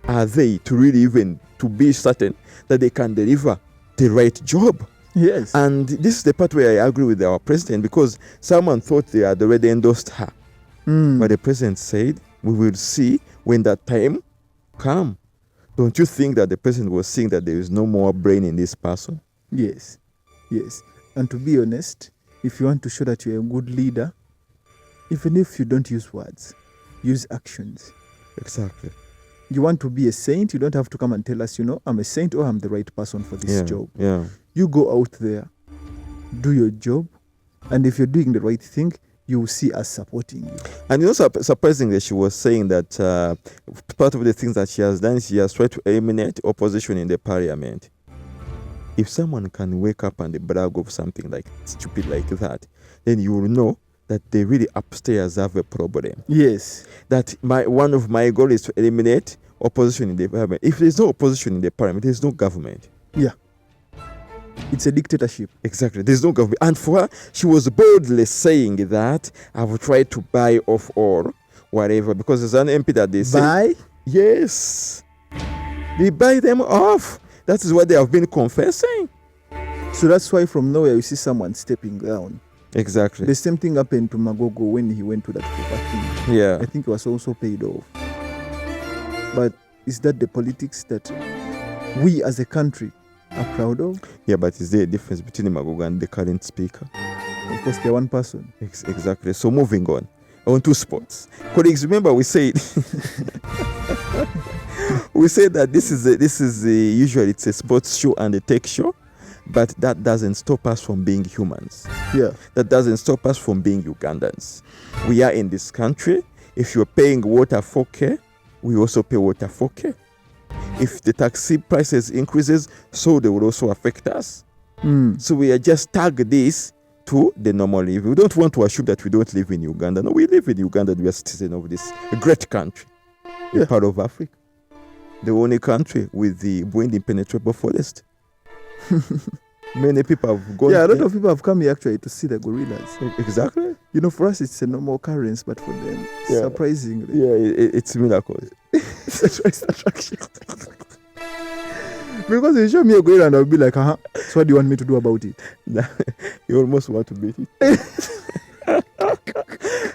are they to really even to be certain that they can deliver the right job? Yes. And this is the part where I agree with our president, because someone thought they had already endorsed her. But the president said, we will see when that time comes. Don't you think that the president was seeing that there is no more brain in this person? Yes. And to be honest, if you want to show that you're a good leader, even if you don't use words, use actions. Exactly. You want to be a saint, you don't have to come and tell us, I'm a saint or I'm the right person for this job. Yeah. You go out there, do your job, and if you're doing the right thing, you will see us supporting you. And surprisingly, she was saying that part of the things that she has done, she has tried to eliminate opposition in the parliament. If someone can wake up and brag of something like stupid like that, then you will know that they really upstairs have a problem. Yes. That one of my goals is to eliminate opposition in the parliament. If there's no opposition in the parliament, there's no government. Yeah. It's a dictatorship. Exactly. There's no government. And for her, she was boldly saying that I will try to buy off all, whatever, because there's an MP that they say. Buy? Yes. They buy them off. That is what they have been confessing. So that's why from nowhere you see someone stepping down. Exactly. The same thing happened to Magogo when he went to that property. Yeah. I think he was also paid off. But is that the politics that we as a country are proud of? Yeah, but is there a difference between Magogo and the current speaker? Of course, they're one person. Exactly. So moving on to sports. Colleagues, remember we said we say that this is usually it's a sports show and a tech show, but that doesn't stop us from being humans. Yeah. That doesn't stop us from being Ugandans. We are in this country. If you're paying water 4K, we also pay water 4K. If the taxi prices increases, so they will also affect us. So we are just tag this to the normal life. We don't want to assume that we don't live in Uganda. No, we live in Uganda. We are citizens of this great country, a part of Africa, the only country with the wind impenetrable forest. Many people have gone. Yeah, a lot of people have come here actually to see the gorillas. Exactly. You know, for us it's a normal occurrence, but for them, surprisingly, it's a miracle. it's a tourist attraction. Because you show me a gorilla and I'll be like, so what do you want me to do about it? You almost want to beat it.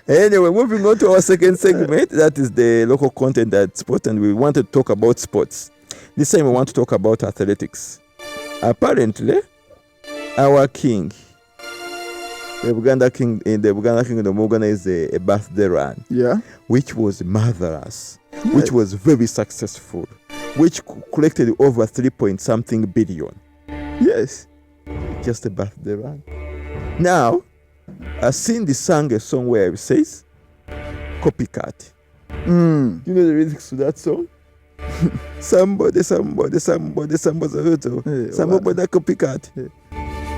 Anyway, moving on to our second segment, that is the local content at sport, and we want to talk about sports. This time we want to talk about athletics. Apparently, our king, the Uganda Kingdom organized a birthday run, which was marvelous, which was very successful, which collected over 3-point-something billion. Yes. Just a birthday run. Now, Cindy sang a song where it says, copycat. You know the lyrics to that song? Somebody, copycat.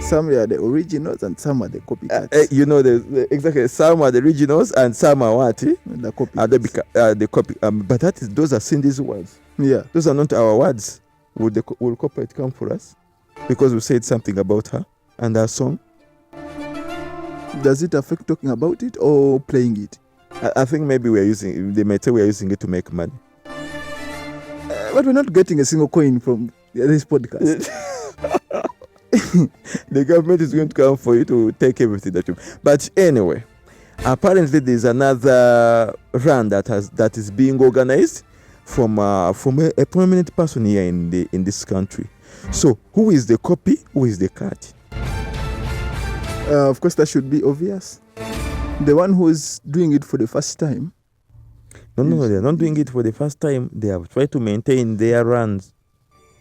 Some are the originals and some are the copycats. You know, exactly. Some are the originals and some are what? The copycats. The copy. But those are Cindy's words. Yeah. Those are not our words. Will copyright come for us? Because we said something about her and her song. Does it affect talking about it or playing it? I think maybe they might say we are using it to make money. But we're not getting a single coin from this podcast. The government is going to come for you to take everything that you. But anyway, apparently there's another run that is being organized from a prominent person here in this country. So who is the copy? Who is the cat? Of course, that should be obvious. The one who is doing it for the first time. No, they're not doing it for the first time. They have tried to maintain their runs.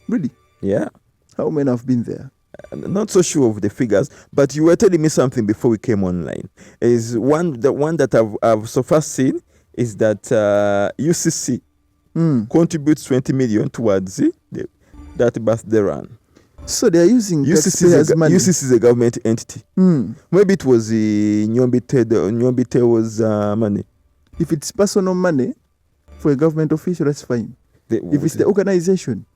Really? Yeah. How many have been there? I'm not so sure of the figures, but you were telling me something before we came online. The one that I've so far seen is that UCC contributes 20 million towards that birthday run. So they are using taxpayers' money. UCC is a government entity. Maybe it was Nyombite's money. If it's personal money for a government official, that's fine. If it's the organization,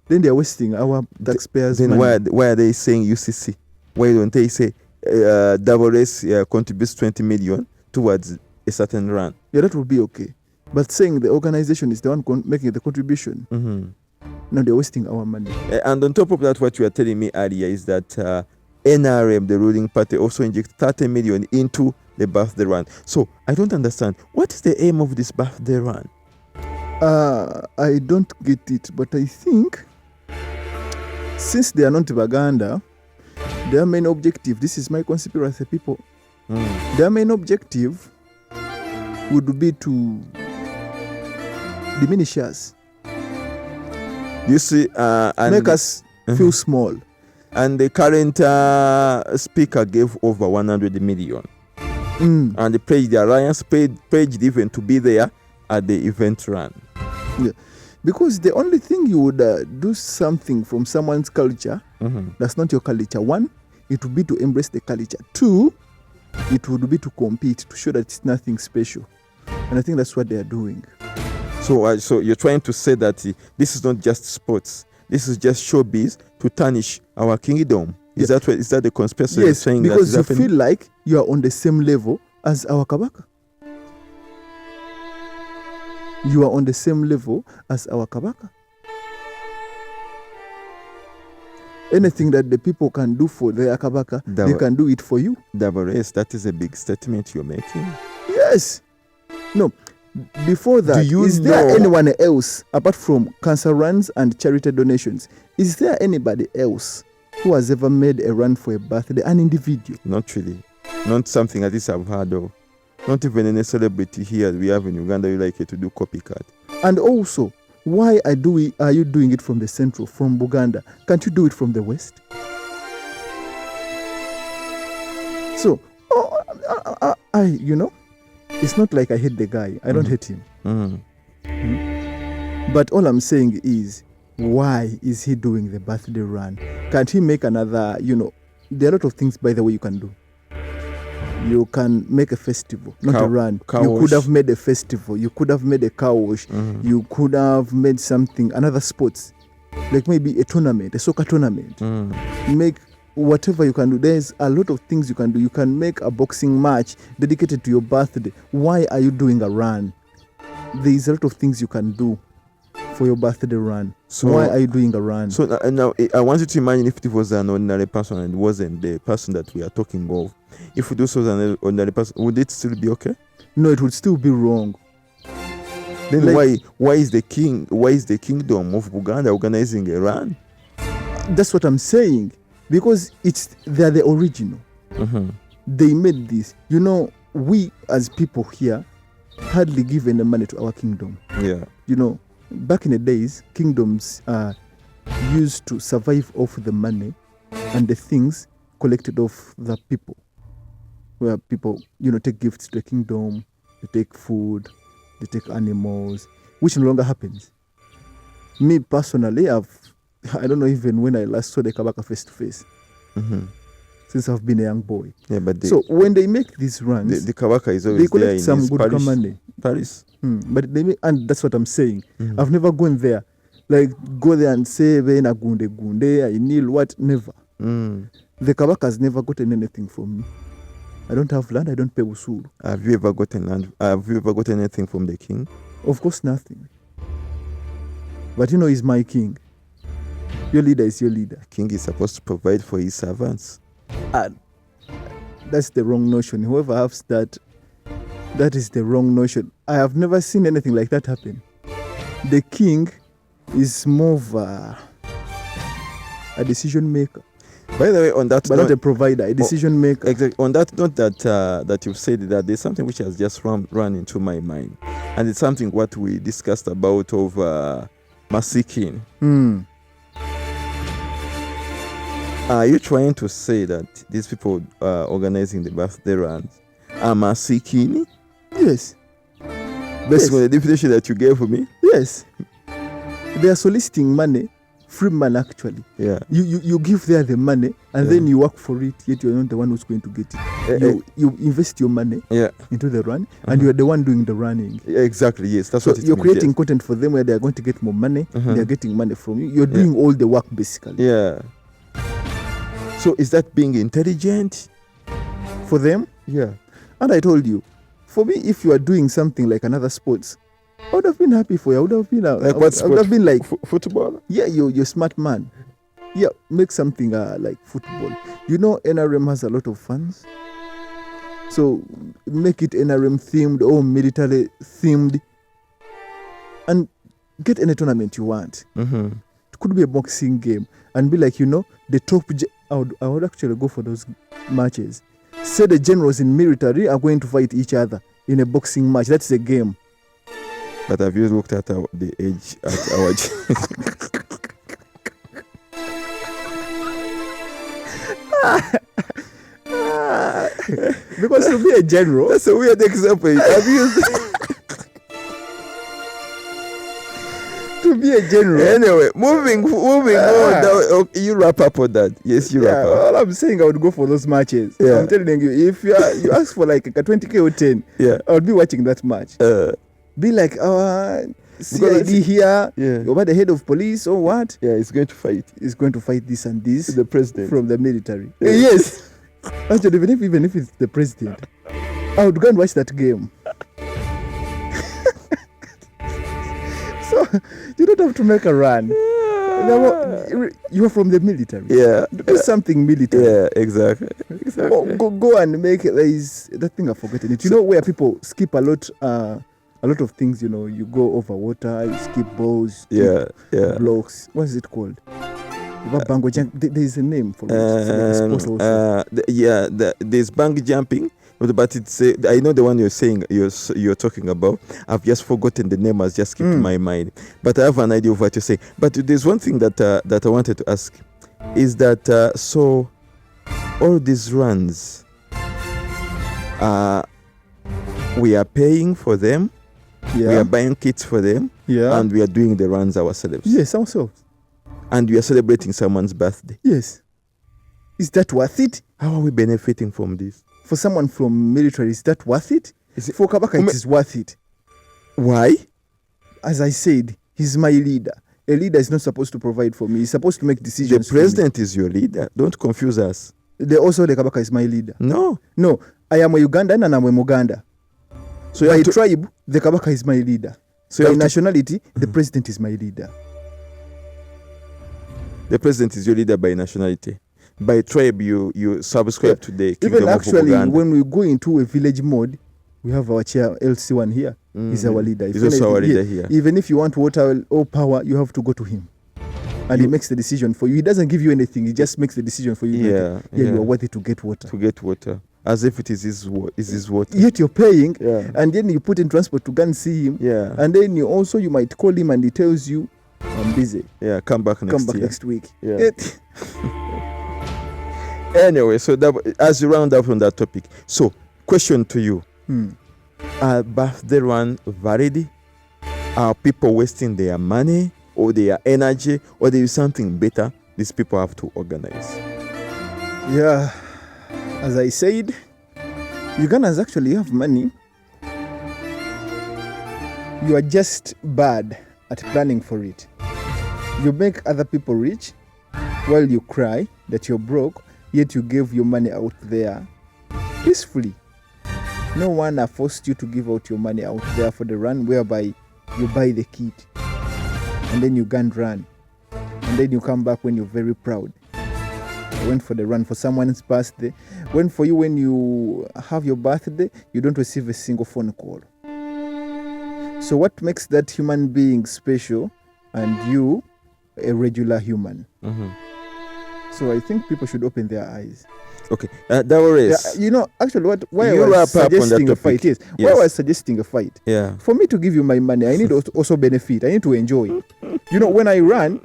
then they are wasting our taxpayers' money. Then why are they saying UCC? Why don't they say WS contributes 20 million towards a certain run? Yeah, that would be okay. But saying the organization is the one making the contribution, now they're wasting our money. And on top of that, what you were telling me earlier is that NRM, the ruling party, also injected 30 million into the birthday run. So I don't understand. What is the aim of this birthday run? I don't get it, but I think since they are not Baganda, their main objective, this is my conspiracy, people, their main objective would be to diminish us. You see, and make us feel small. And the current speaker gave over 100 million. And they pledged the alliance, pledged even to be there at the event run. Yeah. Because the only thing you would do something from someone's culture, that's not your culture. One, it would be to embrace the culture. Two, it would be to compete, to show that it's nothing special. And I think that's what they are doing. So you're trying to say that this is not just sports. This is just showbiz to tarnish our kingdom. Is that the conspiracy you're saying? Because you feel like you are on the same level as our Kabaka. You are on the same level as our Kabaka. Anything that the people can do for their Kabaka, they can do it for you. WS, that is a big statement you're making. Yes. No. Before that, is there anyone else, apart from cancer runs and charity donations, is there anybody else who has ever made a run for a birthday, an individual? Not really. Not something at least I've heard of. Not even any celebrity here we have in Uganda you like it to do copycat. And also, Why are you doing it from the central, from Buganda? Can't you do it from the west? So, it's not like I hate the guy. I don't hate him. But all I'm saying is, why is he doing the birthday run? Can't he make another, there are a lot of things, by the way, you can do. You can make a festival, not a run. You could have made a festival. You could have made a car wash. You could have made something, another sports, like maybe a tournament, a soccer tournament. Make whatever you can do. There's a lot of things you can do. You can make a boxing match dedicated to your birthday. Why are you doing a run? There's a lot of things you can do for your birthday run. So why are you doing a run? So now I want you to imagine if it was an ordinary person and it wasn't the person that we are talking of. If this was an ordinary person, would it still be okay? No, it would still be wrong. Then why is the kingdom of Buganda organizing a run? That's what I'm saying. Because they're the original. They made this. We as people here hardly give any money to our kingdom. Yeah. Back in the days, kingdoms used to survive off the money and the things collected off the people. Where people, take gifts to the kingdom, they take food, they take animals, which no longer happens. Me personally, I don't know even when I last saw the Kabaka face to face. Since I've been a young boy. Yeah, but so when they make these runs, the Kabaka is always they collect there in some good Paris, money. Paris. But they make, and that's what I'm saying. I've never gone there, like go there and say "Vena gunde, I kneel what?" Never. The Kabakas never gotten anything from me. I don't have land. I don't pay usuru. Have you ever gotten land? Have you ever gotten anything from the king? Of course, nothing. But he's my king. Your leader is your leader. King is supposed to provide for his servants. That's the wrong notion. Whoever has that is the wrong notion. I have never seen anything like that happen. The king is more of a decision maker. By the way, on that but note, not a provider, a decision maker. Exactly. On that note that you've said, that there's something which has just run into my mind, and it's something what we discussed about of Masikin. Are you trying to say that these people organizing the birthday runs are Masikini? Yes. Based on the definition that you gave for me? Yes. They are soliciting money, free money actually. Yeah. You give there the money and then you work for it, yet you're not the one who's going to get it. You invest your money into the run and you're the one doing the running. Yeah, exactly, yes. That's so what it you're means, creating content for them where they're going to get more money, they're getting money from you. You're doing all the work basically. Yeah. So is that being intelligent? For them? Yeah. And I told you, for me, if you are doing something like another sports, I would have been happy for you. I would have been like what sport? I would have been like football. Yeah, you're smart man. Yeah, make something like football. NRM has a lot of fans, so make it NRM themed or military themed, and get any tournament you want. It could be a boxing game and be like the top. I would actually go for those matches. Say the generals in military are going to fight each other in a boxing match. That's a game. But have you looked at the age at our because to be a general, that's a weird example. Have you to be a general? Anyway, moving on. You wrap up on that. Yes, you wrap up. All I'm saying, I would go for those matches. Yeah. I'm telling you, if you ask for like a 20k or 10, I would be watching that match. Be like, CID here, over the head of police or what? Yeah, he's going to fight. He's going to fight this and this. The president. From the military. Yeah. Yes. Actually, even if it's the president, I would go and watch that game. So, you don't have to make a run. You're from the military. Yeah. Do something military. Yeah, exactly. Go and make that thing I've forgotten it. Where people skip a lot of things, you go over water, you skip balls, blocks. What is it called? There is a name for it. There's bungee jumping. But it's I know the one you're saying you're talking about. I've just forgotten the name. Has just skipped my mind. But I have an idea of what you're saying. But there's one thing that I wanted to ask, is that so all these runs, we are paying for them. Yeah. We are buying kits for them. Yeah. And we are doing the runs ourselves. Yes, ourselves. And we are celebrating someone's birthday. Yes. Is that worth it? How are we benefiting from this? For someone from military, is that worth it? For Kabaka, it is worth it. Why? As I said, he's my leader. A leader is not supposed to provide for me. He's supposed to make decisions. The president is your leader. Don't confuse us. Also, the Kabaka is my leader. No. No, I am a Ugandan and I'm a Muganda. So by tribe, the Kabaka is my leader. So by nationality, the president is my leader. The president is your leader by nationality. By tribe, you subscribe to the kingdom even actually, of Uganda. when we go into a village mode, we have our chair LC1 here. He's our leader. He's also our leader here. Even if you want water or power, you have to go to him. And he makes the decision for you. He doesn't give you anything. He just makes the decision for you. Yeah. You are worthy to get water. To get water. As if it is his water. Yet you're paying, Yeah. and then you put in transport to go and see him. Yeah. And then you might call him and he tells you, I'm busy. Yeah, come back next year. Next week. Yeah. Anyway, so as you round up on that topic, so question to you: Are birthday run valid? Are people wasting their money or their energy, or there is something better these people have to organize? Yeah, as I said, Ugandans actually have money. You are just bad at planning for it. You make other people rich while you cry that you're broke, yet you gave your money out there peacefully. No one has forced you to give out your money out there for the run, whereby you buy the kit and then you can't run. And then you come back when you're very proud. I went for the run for someone's birthday. When you have your birthday, you don't receive a single phone call. So what makes that human being special and you a regular human? So I think people should open their eyes. Okay, that was actually, why I was suggesting a fight is why I was suggesting a fight. Yeah. For me to give you my money, I need also benefit. I need to enjoy. When I run,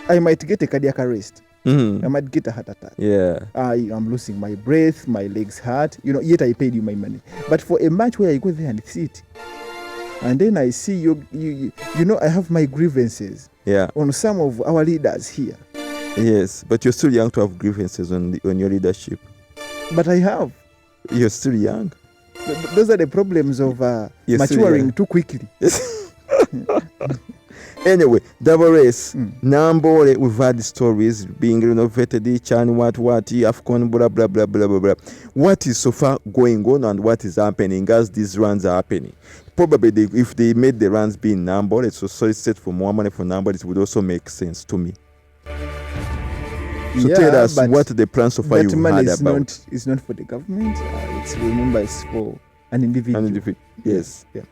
I might get a cardiac arrest. I might get a heart attack. Yeah. I am losing my breath, my legs hurt. Yet I paid you my money. But for a match where I go there and sit, and then I see I have my grievances. Yeah. On some of our leaders here. Yes, but you're still young to have grievances on your leadership. But I have. You're still young. Those are the problems of maturing too quickly. Anyway, double race. Nambole, we've had stories being renovated, Chan, what, AFCON, blah, blah, blah, blah, blah, blah. What is so far going on and what is happening as these runs are happening? Probably if they made the runs being Nambole, so solicit for more money for Nambole, it would also make sense to me. So tell us what the plans so far you've money heard about. It's not for the government. It's for an individual. Yes. Yeah.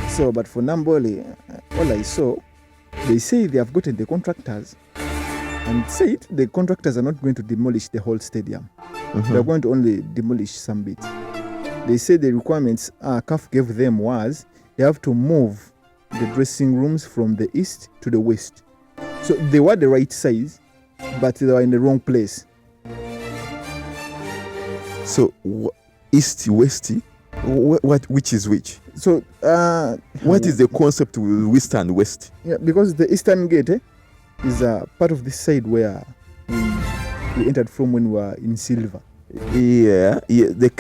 So, but for Nambole, all I saw, they say they have gotten the contractors and said the contractors are not going to demolish the whole stadium. They are going to only demolish some bits. They say the requirements CAF gave them was they have to move the dressing rooms from the east to the west. So they were the right size, but they were in the wrong place. So east, west, which is which? So what is the concept with east and west? Yeah, because the eastern gate is part of this side where we entered from when we were in Silver. Yeah, the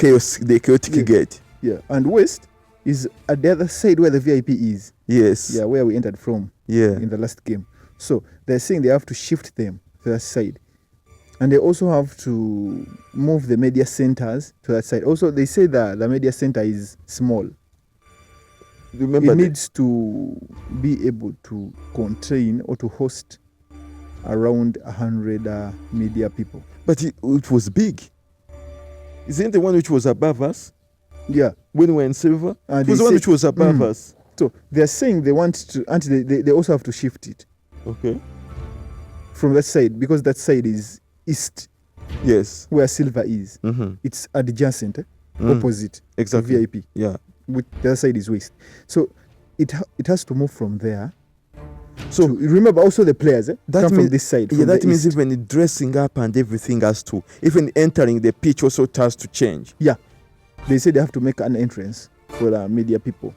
chaotic gate. Yeah, and west is at the other side where the VIP is. Yes. Yeah, where we entered from. Yeah. In the last game. So they're saying they have to shift them to that side. And they also have to move the media centers to that side. Also, they say that the media center is small. Remember, it needs to be able to contain or to host around 100 media people. But it was big. Isn't the one which was above us? Yeah. When we were in Silver? It was the one which was above us. So they're saying they want to, and they also have to shift it. Okay. From that side, because that side is east. Yes. Where Silver is. Mm-hmm. It's adjacent. opposite to Exactly. VIP. Yeah. With the other side is waist. So it has to move from there. So Remember also the players that come mean- from this side. Yeah, from that the means east. even dressing up and everything has to, even entering the pitch also has to change. Yeah, they say they have to make an entrance for the media people,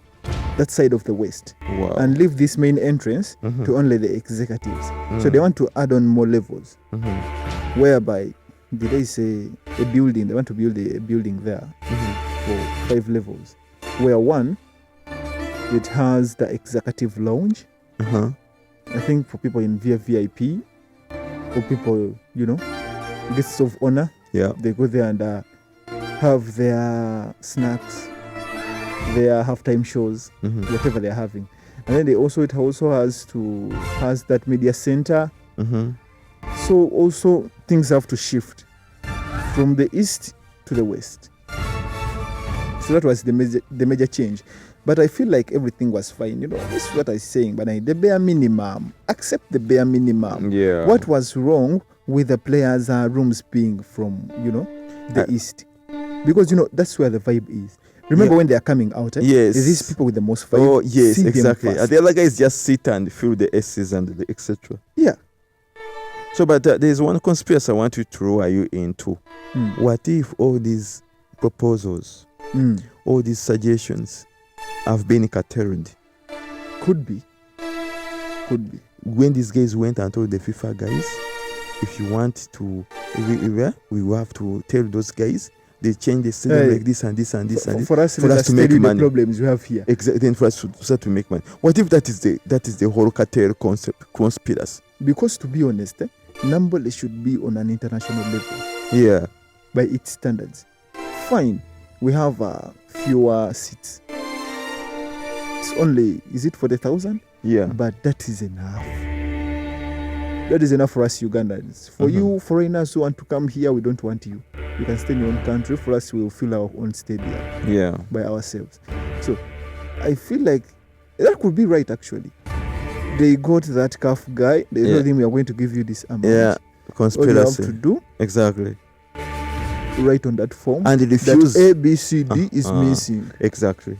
that side of the west, Wow. and leave this main entrance Mhm. to only the executives. So they want to add on more levels, Mhm. whereby did they say a building? They want to build a building there Mhm. for 5 levels, where one it has the executive lounge. Uh-huh. I think for people in VIP, for people, guests of honor, Yeah. they go there and have their snacks, their halftime shows, Mhm. whatever they're having. And then it also has that media center. Mhm. So also things have to shift from the east to the west. So that was the major change. But I feel like everything was fine. This is what I'm saying. But the bare minimum, accept the bare minimum. Yeah. What was wrong with the players' rooms being from, the east? Because, that's where the vibe is. Remember when they are coming out? Yes. These people with the most vibe. Oh, yes, see them exactly. first. The other guys just sit and feel the S's and the etc. Yeah. So, but there's one conspiracy I want you to throw you into. Mm. What if all these proposals, Mm. all these suggestions have been curtailed? Could be. When these guys went and told the FIFA guys, if you want to, we will have to tell those guys, they change the stadium like this and this and this and this. For us for us to make the money. problems we have here. Exactly. Then for us to start to make money. What if that is the whole cartel conspiracy? Because to be honest, Nambole should be on an international level Yeah. by its standards. Fine, we have fewer seats. It's only, is it 40,000? Yeah. But that is enough. That is enough for us Ugandans. For you foreigners who want to come here, we don't want you. You can stay in your own country. For us, we will fill our own stadium Yeah. by ourselves. So I feel like that could be right, actually. They got that CAF guy. They told him, we are going to give you this amount. Yeah. All you have Conspiracy. to do, Exactly. write on that form And they refuse. that A, B, C, D is missing. Exactly.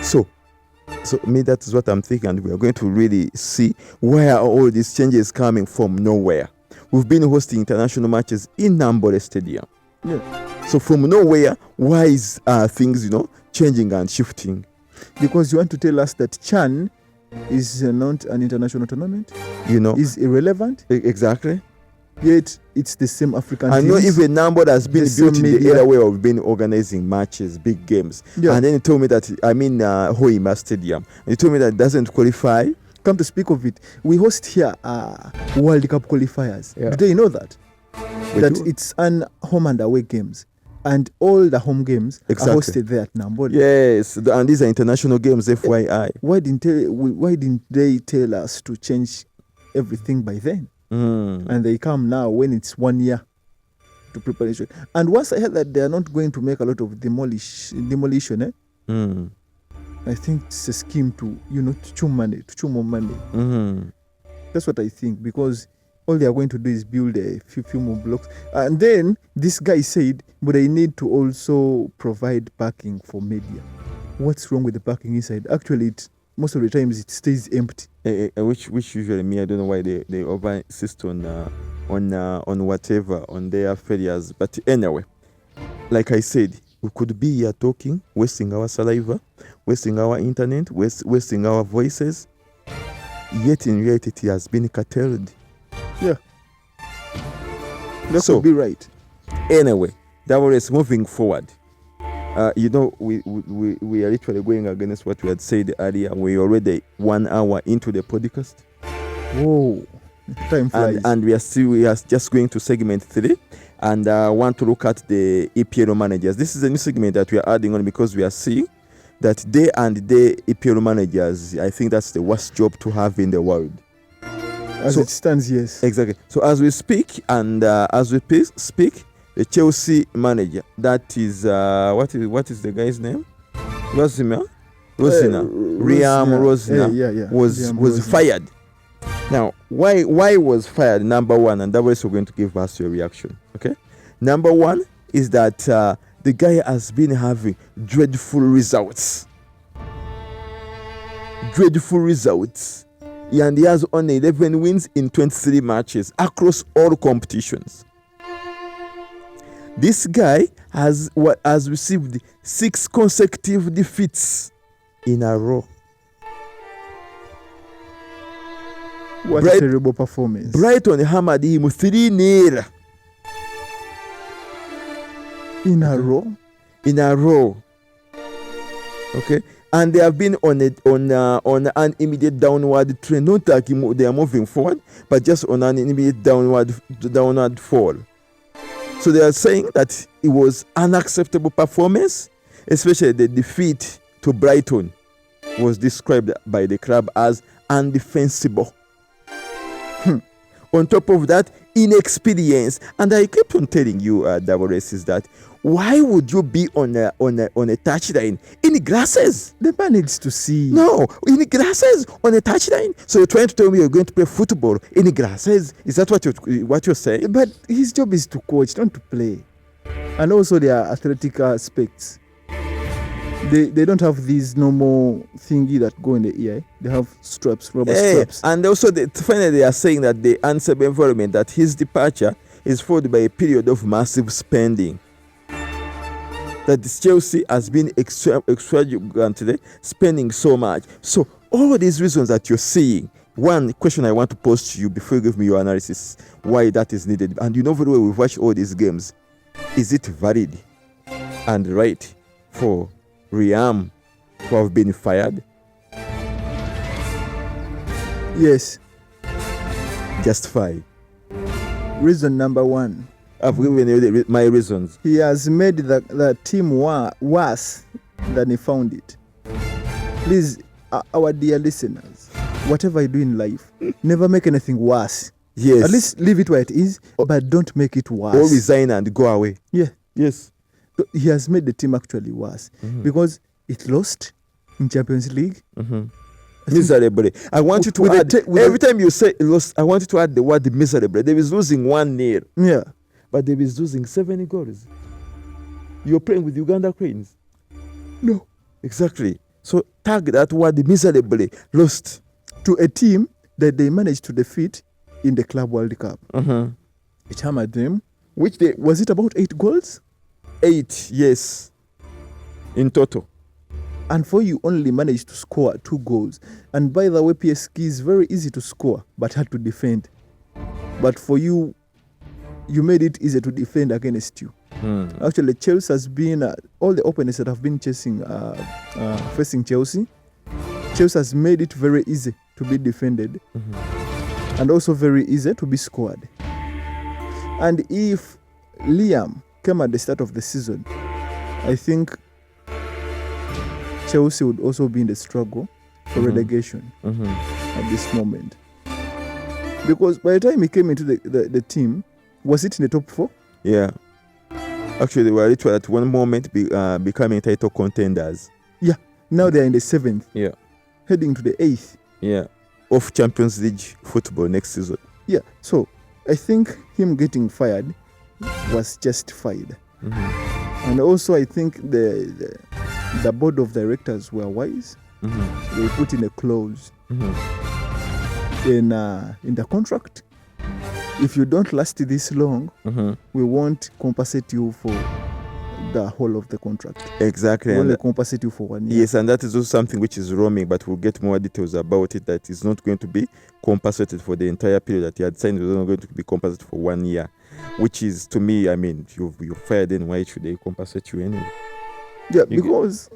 So me, that is what I'm thinking, and we are going to really see where are all these changes coming from nowhere. We've been hosting international matches in Nambole Stadium. Yeah. So from nowhere, why is things, changing and shifting? Because you want to tell us that Chan is not an international tournament, is irrelevant, Exactly. yet it's the same African I know teams. even Nambo has been the built same in the media. era way of being organizing matches, big games. Yeah. And then he told me that, Hoima Stadium. And he told me that it doesn't qualify. Come to speak of it, we host here World Cup qualifiers. Yeah. Do they know that? We that do. it's an home and away games. And all the home games Exactly. are hosted there at Nambole. Yes, and these are international games, FYI. Why didn't they tell us to change everything by then? And they come now when it's 1 year to preparation. And once I heard that they are not going to make a lot of demolition, I think it's a scheme to chew more money. That's what I think, because all they are going to do is build a few more blocks. And then this guy said, but they need to also provide parking for media. What's wrong with the parking inside? Actually, most of the times it stays empty. Which usually me, I don't know why they over insist on whatever, on their failures. But anyway, like I said, we could be here talking, wasting our saliva, wasting our internet, wasting our voices. Yet in reality, it has been curtailed. Yeah. That So, could be right. Anyway, that was moving forward. We are literally going against what we had said earlier. We're already 1 hour into the podcast. Whoa. Time flies. And we are just going to segment 3, and want to look at the EPL managers. This is a new segment that we are adding on because we are seeing that day and day EPL managers, I think that's the worst job to have in the world. As it stands, yes. Exactly. So as we speak, and as we speak, the Chelsea manager, that is what is the guy's name? Rosina, Liam Rosina, was fired. Now, why was fired? Number one, and that was going to give us your reaction. Okay. Number one, is that the guy has been having dreadful results. And he has only 11 wins in 23 matches across all competitions. This guy has received 6 consecutive defeats in a row. What a terrible performance. Brighton hammered him 3-0. In a row? In a row. Okay? And they have been on an immediate downward trend. Not like they are moving forward, but just on an immediate downward fall. So they are saying that it was unacceptable performance, especially the defeat to Brighton was described by the club as undefensible. On top of that, inexperience. And I kept on telling you, Double S, is that why would you be on a touchline in glasses? The man needs to see. No, in glasses on a touchline. So you're trying to tell me you're going to play football in glasses? Is that what you're saying? But his job is to coach, not to play. And also there are athletic aspects. They don't have these normal thingy that go in the ear. They have rubber straps. And also, finally, they are saying that the unstable environment, that his departure is followed by a period of massive spending. That this Chelsea has been extravagantly spending so much. So, all of these reasons that you're seeing, one question I want to pose to you before you give me your analysis, why that is needed. And you know very well we've watched all these games. Is it valid and right for Riam to have been fired? Yes. Justify. Reason number 1. I've given you my reasons. He has made the team worse than he found it. Please, our dear listeners, whatever you do in life, never make anything worse. Yes. At least leave it where it is, but don't make it worse. Or resign and go away. Yeah. Yes. He has made the team actually worse because it lost in Champions League. Miserably. I want you to add, every time you say lost, I want you to add the word miserably. They was losing 1-0. Yeah. But they was losing 7 goals. You're playing with Uganda Cranes? No. Exactly. So tag that word miserably. Lost. To a team that they managed to defeat in the Club World Cup. It hammered them. Was it about 8 goals? 8, yes. In total. And for you only managed to score 2 goals. And by the way, PSG is very easy to score, but hard to defend. But for you, you made it easy to defend against you. Actually, Chelsea has been, all the opponents that have been facing Chelsea has made it very easy to be defended. And also very easy to be scored. And if Liam came at the start of the season, I think Chelsea would also be in the struggle for relegation at this moment. Because by the time he came into the team, was it in the top 4? Yeah. Actually, they were literally at one moment becoming title contenders. Yeah. Now they're in the 7th. Yeah. Heading to the 8th. Yeah. Of Champions League football next season. Yeah. So I think him getting fired was justified. And also I think the board of directors were wise. They put in a clause in the contract. If you don't last this long, we won't compensate you for the whole of the contract. Exactly. We only compensate you for 1 year. Yes, and that is also something which is roaming, but we'll get more details about it, that is not going to be compensated for the entire period that you had signed. It was not going to be compensated for 1 year, which is, to me, I mean, you're fired, then why should they compensate you anyway? Yeah, because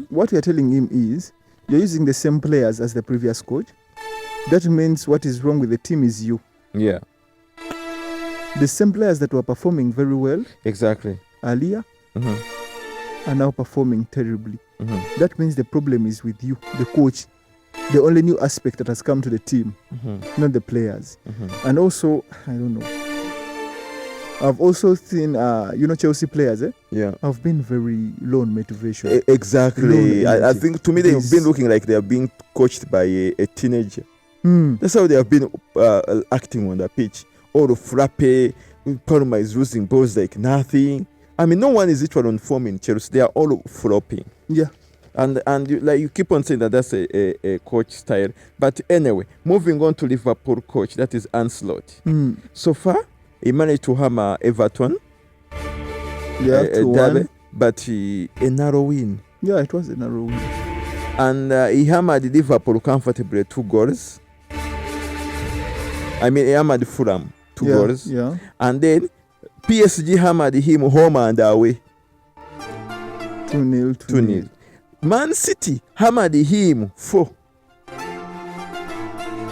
what we are telling him is, you're using the same players as the previous coach. That means what is wrong with the team is you. Yeah. The same players that were performing very well exactly earlier are now performing terribly. That means the problem is with you, the coach. The only new aspect that has come to the team, not the players. And also, I don't know. I've also seen, Chelsea players, yeah, have been very low on motivation. Exactly. I think, to me, they've been looking like they are being coached by a teenager. That's how they have been acting on the pitch. All the frappe, Parma is losing balls like nothing. I mean, no one is equal on form in Chelsea. They are all flopping. Yeah. And you keep on saying that that's a coach style. But anyway, moving on to Liverpool coach, that is Ancelotti. So far, he managed to hammer Everton. Yeah, Derby, but a narrow win. Yeah, it was a narrow win. And he hammered Liverpool comfortably 2 goals. I mean, he hammered Fulham 2 goals. Yeah. And then PSG hammered him home and away. 2-0. Man City hammered him 4.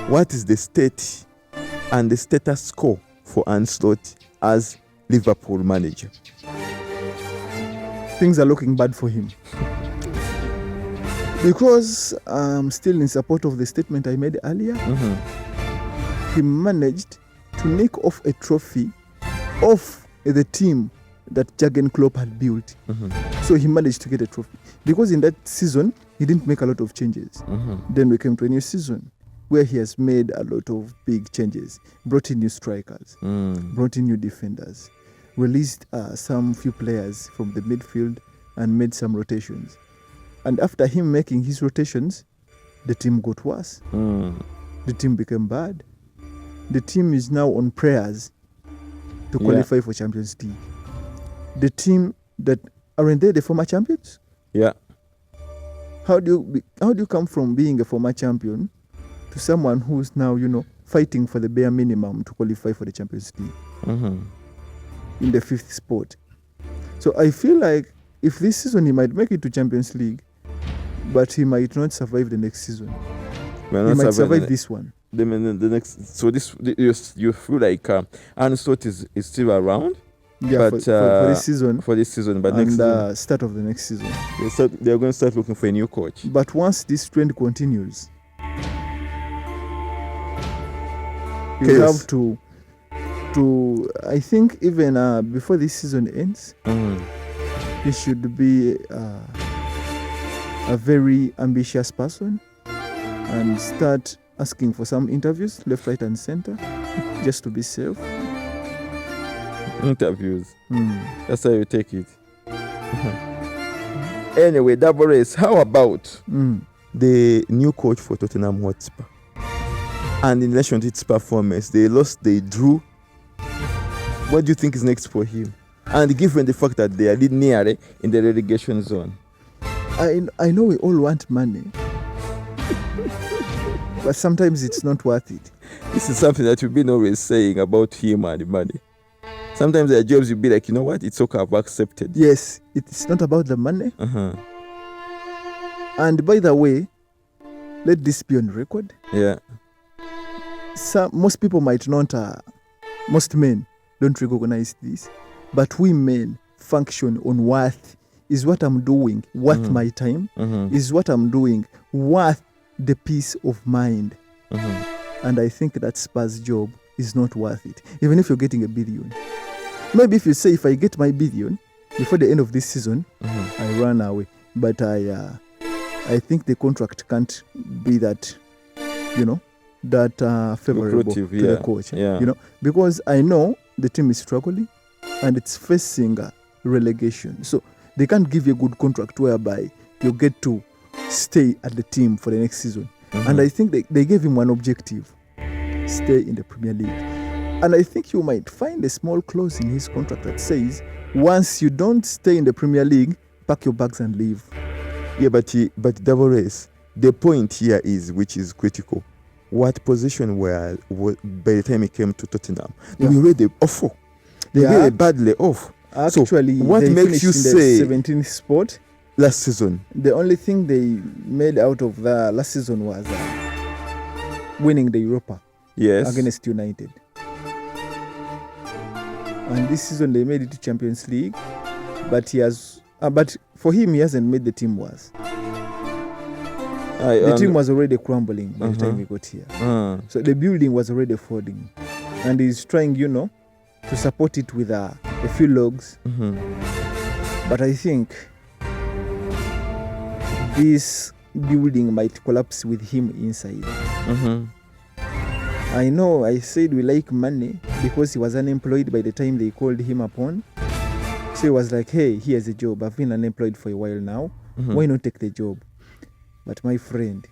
What is the state and the status quo for Ancelotti as Liverpool manager? Things are looking bad for him. Because I'm still in support of the statement I made earlier. He managed to nick off a trophy off the team that Jurgen Klopp had built. So he managed to get a trophy. Because in that season, he didn't make a lot of changes. Then we came to a new season where he has made a lot of big changes. Brought in new strikers, brought in new defenders, released some few players from the midfield and made some rotations. And after him making his rotations, the team got worse. The team became bad. The team is now on prayers to qualify for Champions League. The team that aren't they the former champions? Yeah. How do you come from being a former champion to someone who's now, fighting for the bare minimum to qualify for the Champions League in the 5th spot? So I feel like if this season he might make it to Champions League, but he might not survive the next season. He might survive this one. The next. So you feel like Ancelotti is still around. Yeah, but, for this season. For this season, but and next season, start of the next season. They're going to start looking for a new coach. But once this trend continues, you have to. I think even before this season ends, he should be a very ambitious person and start asking for some interviews left, right, and center, just to be safe. Interviews. That's how you take it. Anyway, Double Race, how about the new coach for Tottenham Hotspur? And in relation to its performance, they lost, they drew. What do you think is next for him? And given the fact that they are near in the relegation zone. I know we all want money. But sometimes it's not worth it. This is something that you've been always saying about him and money. Sometimes there are jobs you'll be like, you know what, it's okay, I've accepted. Yes, it's not about the money. And by the way, let this be on record. Yeah. Most people might not, most men don't recognize this, but we men function on worth. Is what I'm doing worth my time? Is what I'm doing worth the peace of mind? And I think that Spurs job is not worth it, even if you're getting $1 billion. Maybe if you say, if I get my $1 billion before the end of this season, I run away. But I think the contract can't be that, that favorable to the coach. Because I know the team is struggling and it's facing relegation. So they can't give you a good contract whereby you get to stay at the team for the next season. And I think they gave him one objective: stay in the Premier League. And I think you might find a small clause in his contract that says, once you don't stay in the Premier League, pack your bags and leave. Yeah, but Double Race, the point here is, which is critical, what position were by the time he came to Tottenham? They were already awful. They were badly off. Actually, so what makes you say 17th spot last season? The only thing they made out of the last season was winning the Europa against United. And this season they made it to Champions League, but but for him he hasn't made the team worse. The team was already crumbling by the time he got here. So the building was already falling, and he's trying, to support it with a few logs. But I think this building might collapse with him inside. I know I said we like money because he was unemployed by the time they called him upon. So So he was like, hey, here's a job. I've been unemployed for a while now. Why not take the job? But my friend,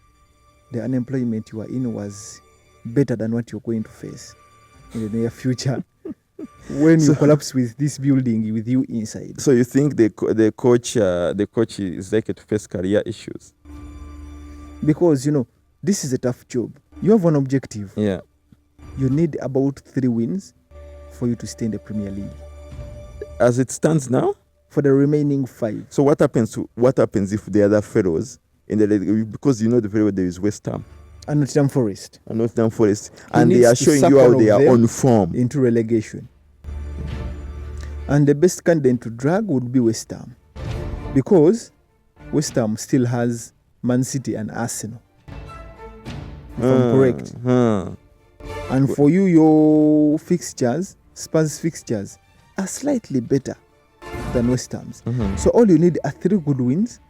the unemployment you are in was better than what you're going to face in the near future when you collapse with this building with you inside. So you think the coach is likely to face career issues? Because, this is a tough job. You have one objective. Yeah. You need about 3 wins for you to stay in the Premier League. As it stands now? For the remaining 5. So what happens if the other fellows in the league, because you know the very well there is West Ham And Nottingham Forest. And they are showing you how they are on form. Into relegation. And the best candidate to drag would be West Ham. Because West Ham still has Man City and Arsenal. If I'm correct. And for you, your fixtures, Spurs fixtures, are slightly better than West Ham's. So all you need are 3 good wins,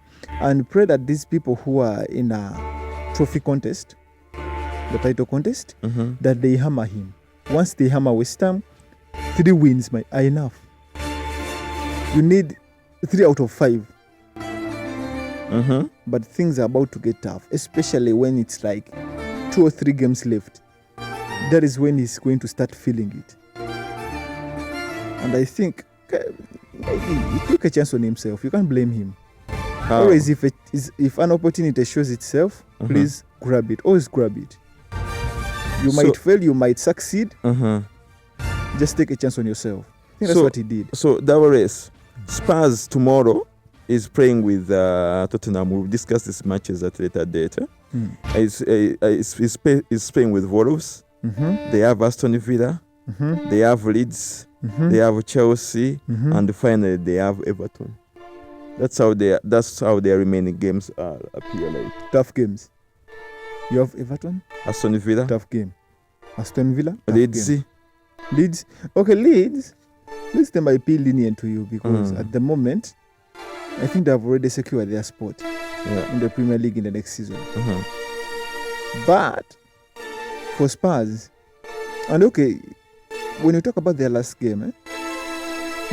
and pray that these people who are in a trophy contest, the title contest, that they hammer him. Once they hammer West Ham, 3 wins are enough. You need 3 out of 5. But things are about to get tough, especially when it's like 2 or 3 games left. That is when he's going to start feeling it. And I think maybe he took a chance on himself. You can't blame him. Always, if an opportunity shows itself, please grab it. Always grab it. You might fail, you might succeed. Just take a chance on yourself. I think that's what he did. So, Davares, Spurs tomorrow is playing with Tottenham. We'll discuss these matches at a later date. He's playing with Wolves. They have Aston Villa. They have Leeds. They have Chelsea. And finally, they have Everton. That's how their remaining games appear like. Tough games. You have Everton. Aston Villa. Tough game. Aston Villa. Leeds. Leeds. Okay, Leeds. Leeds, they might be lenient to you because at the moment, I think they have already secured their spot in the Premier League in the next season. But for Spurs, and okay, when you talk about their last game,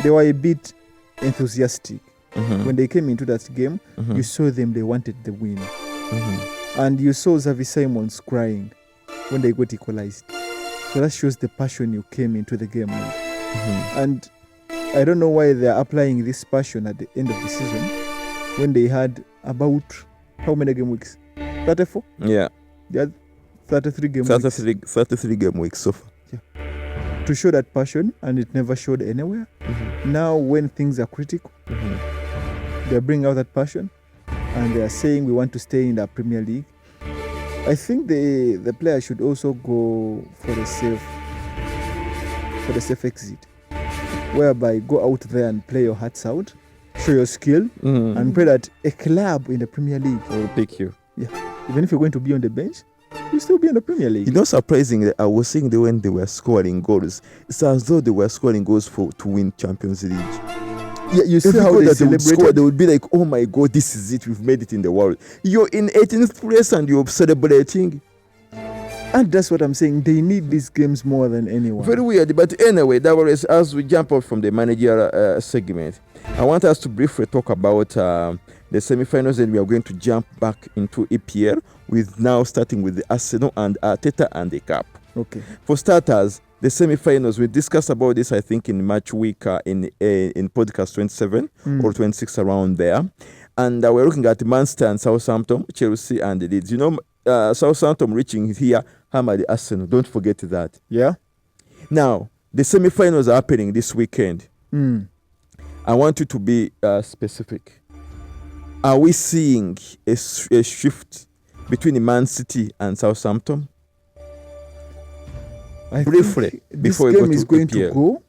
they were a bit enthusiastic. When they came into that game, you saw them, they wanted the win. And you saw Xavi Simons crying when they got equalized. So that shows the passion you came into the game with. And I don't know why they're applying this passion at the end of the season when they had about how many game weeks? 34? Yeah. They had 33 game weeks. 33 game weeks so far. Yeah. To show that passion, and it never showed anywhere. Now when things are critical, they bring out that passion and they are saying we want to stay in the Premier League. I think the player should also go for the safe exit, whereby go out there and play your hearts out, show your skill, and pray that a club in the Premier League will pick you. Yeah, even if you're going to be on the bench, you'll still be in the Premier League. You know, surprisingly, I was seeing when they were scoring goals, it's as though they were scoring goals to win Champions League. Yeah, you see how they celebrated. They would be like, oh my God, this is it. We've made it in the world. You're in 18th place and you're celebrating. And that's what I'm saying. They need these games more than anyone. Very weird. But anyway, that was, as we jump up from the managerial segment, I want us to briefly talk about the semi-finals, and we are going to jump back into EPL with now starting with the Arsenal and Arteta and the Cup. Okay. For starters, the semi-finals, we discussed about this, I think, in match week in podcast 27 or 26, around there. And we're looking at Manchester and Southampton, Chelsea and Leeds. You know, Southampton reaching here, hammered Arsenal. Don't forget that. Yeah. Now, the semi-finals are happening this weekend. I want you to be specific. Are we seeing a shift between Man City and Southampton? Briefly, before this game is going EPL. to go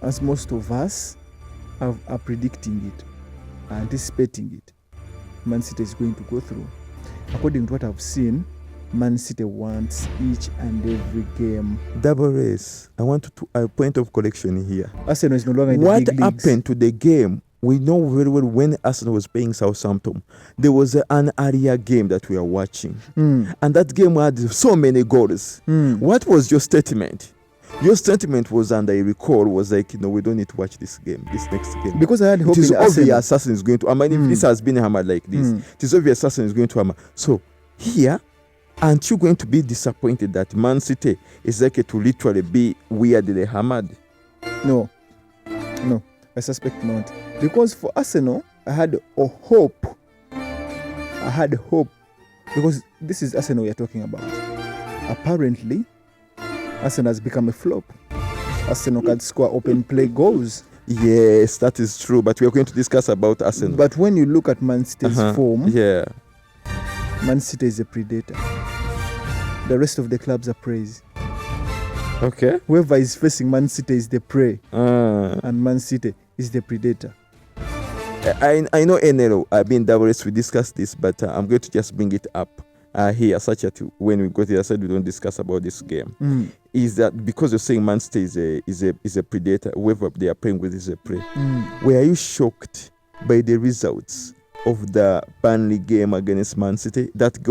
as most of us are predicting it, are anticipating it. Man City is going to go through. According to what I've seen, Man City wants each and every game. Double race. I want to a point of correction here. Arsenal is no longer in the big leagues. What happened to the game? We know very well when Arsenal was playing Southampton, there was an area game that we are watching. And that game had so many goals. What was your statement? Your sentiment was, and I recall, was like, we don't need to watch this next game. Because I had hope it is in obvious Arsenal. Assassin is going to. I mean, if this has been hammered like this, it is obvious Assassin is going to hammer. So here, aren't you going to be disappointed that Man City is likely to literally be weirdly hammered? No, I suspect not. Because for Arsenal, I had a hope. Because this is Arsenal we are talking about. Apparently, Arsenal has become a flop. Arsenal can score open play goals. Yes, that is true. But we are going to discuss about Arsenal. But when you look at Man City's form, Man City is a predator. The rest of the clubs are praise. Okay. Whoever is facing Man City is the prey, and Man City is the predator. I know NLO, I've been double S, we discussed this, but I'm going to just bring it up here, such that when we go to the other side, we don't discuss about this game. Is that because you're saying Man City is a predator, whoever they are playing with is a prey. Were you shocked by the results of the Burnley game against Man City? That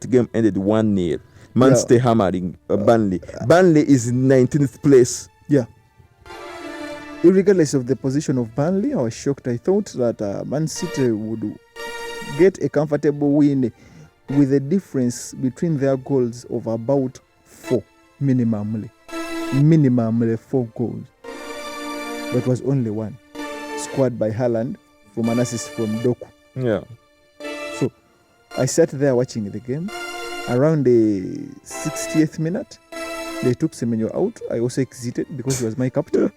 game ended 1-0. Man City hammering Burnley. Burnley is in 19th place. Yeah. Regardless of the position of Burnley, I was shocked. I thought that Man City would get a comfortable win with a difference between their goals of about 4, minimally 4 goals. But was only 1, scored by Haaland from an assist from Doku. Yeah. So I sat there watching the game. Around the 60th minute, they took Semenyo out. I also exited because he was my captain.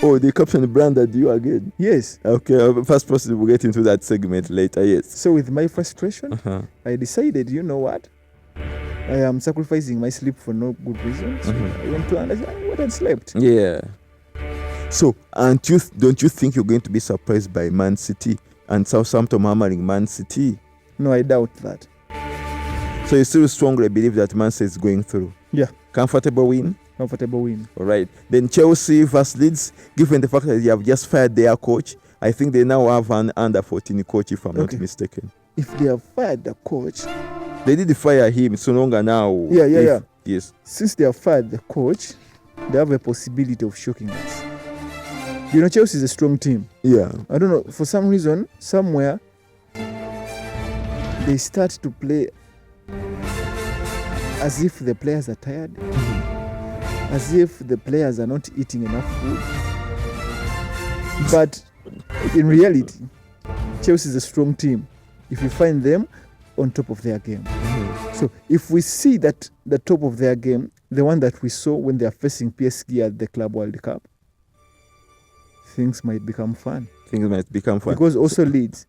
Oh, the captain branded you again? Yes. Okay, first person, we'll get into that segment later, yes. So with my frustration, I decided, you know what? I am sacrificing my sleep for no good reason. So I went to and I went and slept. Yeah. So, don't you think you're going to be surprised by Man City and Southampton hammering Man City? No, I doubt that. So you still strongly believe that Man City is going through? Yeah. Comfortable win? Comfortable win. All right. Then Chelsea versus Leeds, given the fact that they have just fired their coach, I think they now have an under-14 coach, if I'm not mistaken. If they have fired the coach... They did fire him, so longer now. Yeah. Yes. Since they have fired the coach, they have a possibility of shocking us. Chelsea is a strong team. Yeah. I don't know, for some reason, somewhere, they start to play as if the players are tired, as if the players are not eating enough food. But in reality, Chelsea is a strong team if you find them on top of their game. So if we see that the top of their game, the one that we saw when they are facing PSG at the Club World Cup, things might become fun. Because also Leeds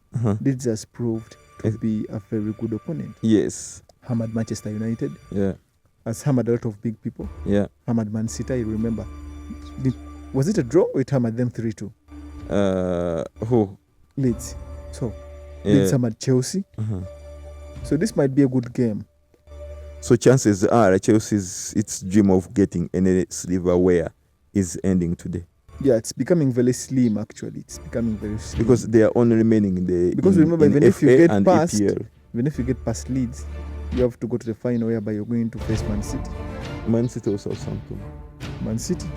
has proved to be a very good opponent. Yes. Hammered Manchester United. Yeah. Has hammered a lot of big people. Yeah. Hammered Man City, you remember. Was it a draw or it hammered them 3-2? Who? Leeds. So, Leeds hammered Chelsea. So this might be a good game. So chances are Chelsea's its dream of getting any silverware is ending today. Yeah, it's becoming very slim actually. It's becoming very slim. Because they are only remaining in the Because remember, even if you get past EPL. Even if you get past Leeds, you have to go to the final whereby you're going to face Man City. Man City or Southampton. Man City.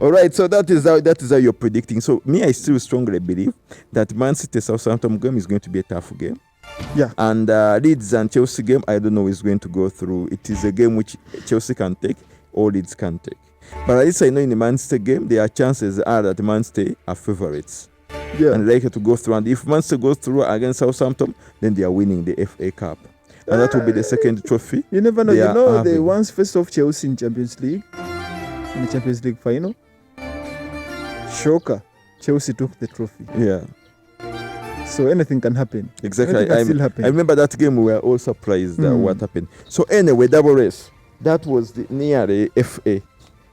All right, so that is how you're predicting. So me, I still strongly believe that Man City Southampton game is going to be a tough game. Yeah. And Leeds and Chelsea game, I don't know who is going to go through. It is a game which Chelsea can take or Leeds can take. But at least I know in the Man City game, there are chances that Man City are favourites. Yeah. And likely to go through. And if Man City goes through against Southampton, then they are winning the FA Cup. And that will be the second trophy. You never know. They once faced off Chelsea in Champions League. In the Champions League final. Shocker. Chelsea took the trophy. Yeah. So anything can happen. Exactly. Can still happen. I remember that game we were all surprised what happened. So anyway, double race. That was near the FA.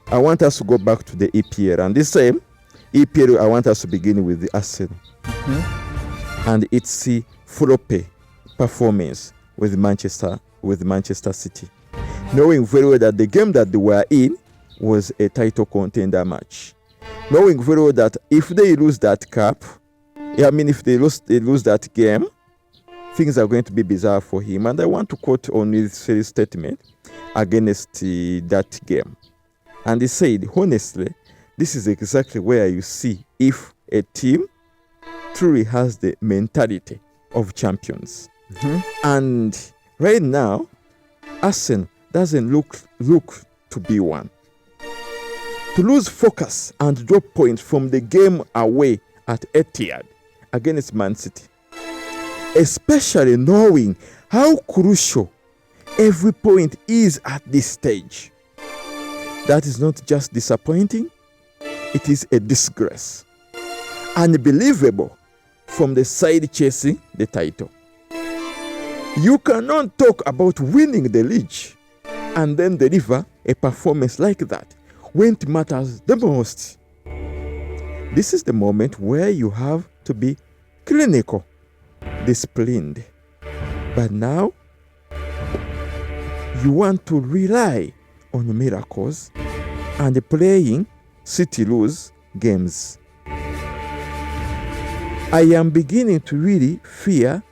I want us to go back to the EPL. And this time, EPL, I want us to begin with the Arsenal. And its flop performance with Manchester City. Knowing very well that the game that they were in was a title contender match. Knowing very well that if they lose that cup, if they lose that game, things are going to be bizarre for him. And I want to quote on his statement against that game. And he said, honestly, this is exactly where you see if a team truly has the mentality of champions. And right now, Arsenal doesn't look to be one. To lose focus and drop points from the game away at Etihad against Man City, especially knowing how crucial every point is at this stage. That is not just disappointing, it is a disgrace. Unbelievable from the side chasing the title. You cannot talk about winning the league and then deliver a performance like that when it matters the most. This is the moment where you have to be clinical, disciplined. But now, you want to rely on miracles and playing City lose games. I am beginning to really fear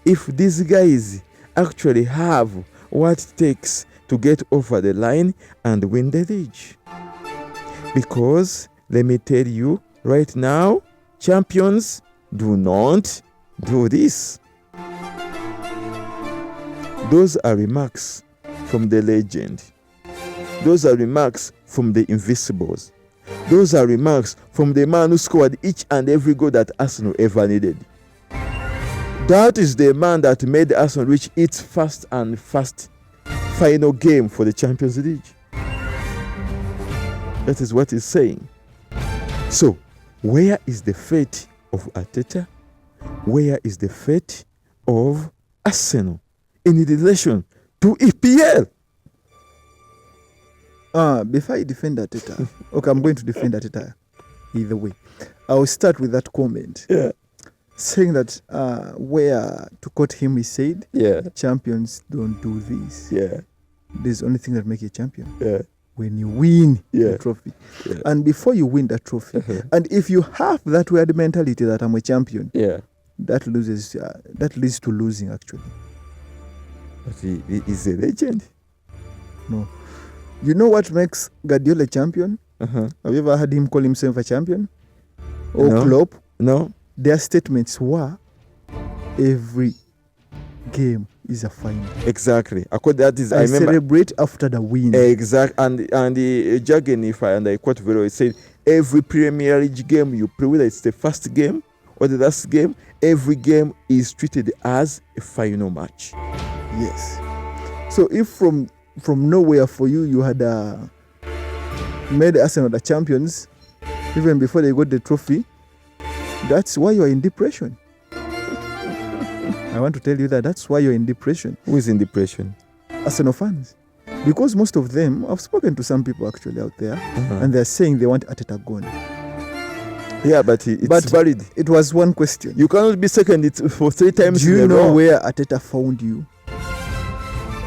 if these guys actually have what it takes to get over the line and win the league. Because, let me tell you, right now, champions do not do this. Those are remarks from the legend. Those are remarks from the Invisibles. Those are remarks from the man who scored each and every goal that Arsenal ever needed. That is the man that made Arsenal reach its first final game for the Champions League. That is what he's saying. So, where is the fate of Arteta? Where is the fate of Arsenal in relation to EPL? Before I defend Arteta, okay, I'm going to defend Arteta either way. I'll start with that comment. Yeah. Saying that where, to quote him, he said, Yeah. champions don't do this. Yeah. There's the only thing that makes you a champion. Yeah. When you win Yeah. the trophy. Yeah. And before you win that trophy, and if you have that weird mentality that I'm a champion, Yeah. that leads to losing actually. But he is a legend. No. You know what makes Guardiola a champion? Uh-huh. Have you ever heard him call himself a champion? Or No. Klopp? No? Their statements were, every game is a final. Exactly. That is, I I remember. celebrate after the win. Exact. And the jargon, and I quote very well, it said, every Premier League game you play, whether it's the first game or the last game, every game is treated as a final match. Yes. So if from nowhere for you had made Arsenal the champions, even before they got the trophy, that's why you're in depression. I want to tell you that's why you're in depression. Who is in depression? Arsenal fans. Because most of them, I've spoken to some people actually out there, and they're saying they want Arteta gone. Yeah, but it's valid. It was one question. You cannot be second for 3 times. Do you in a know row. where Arteta found you?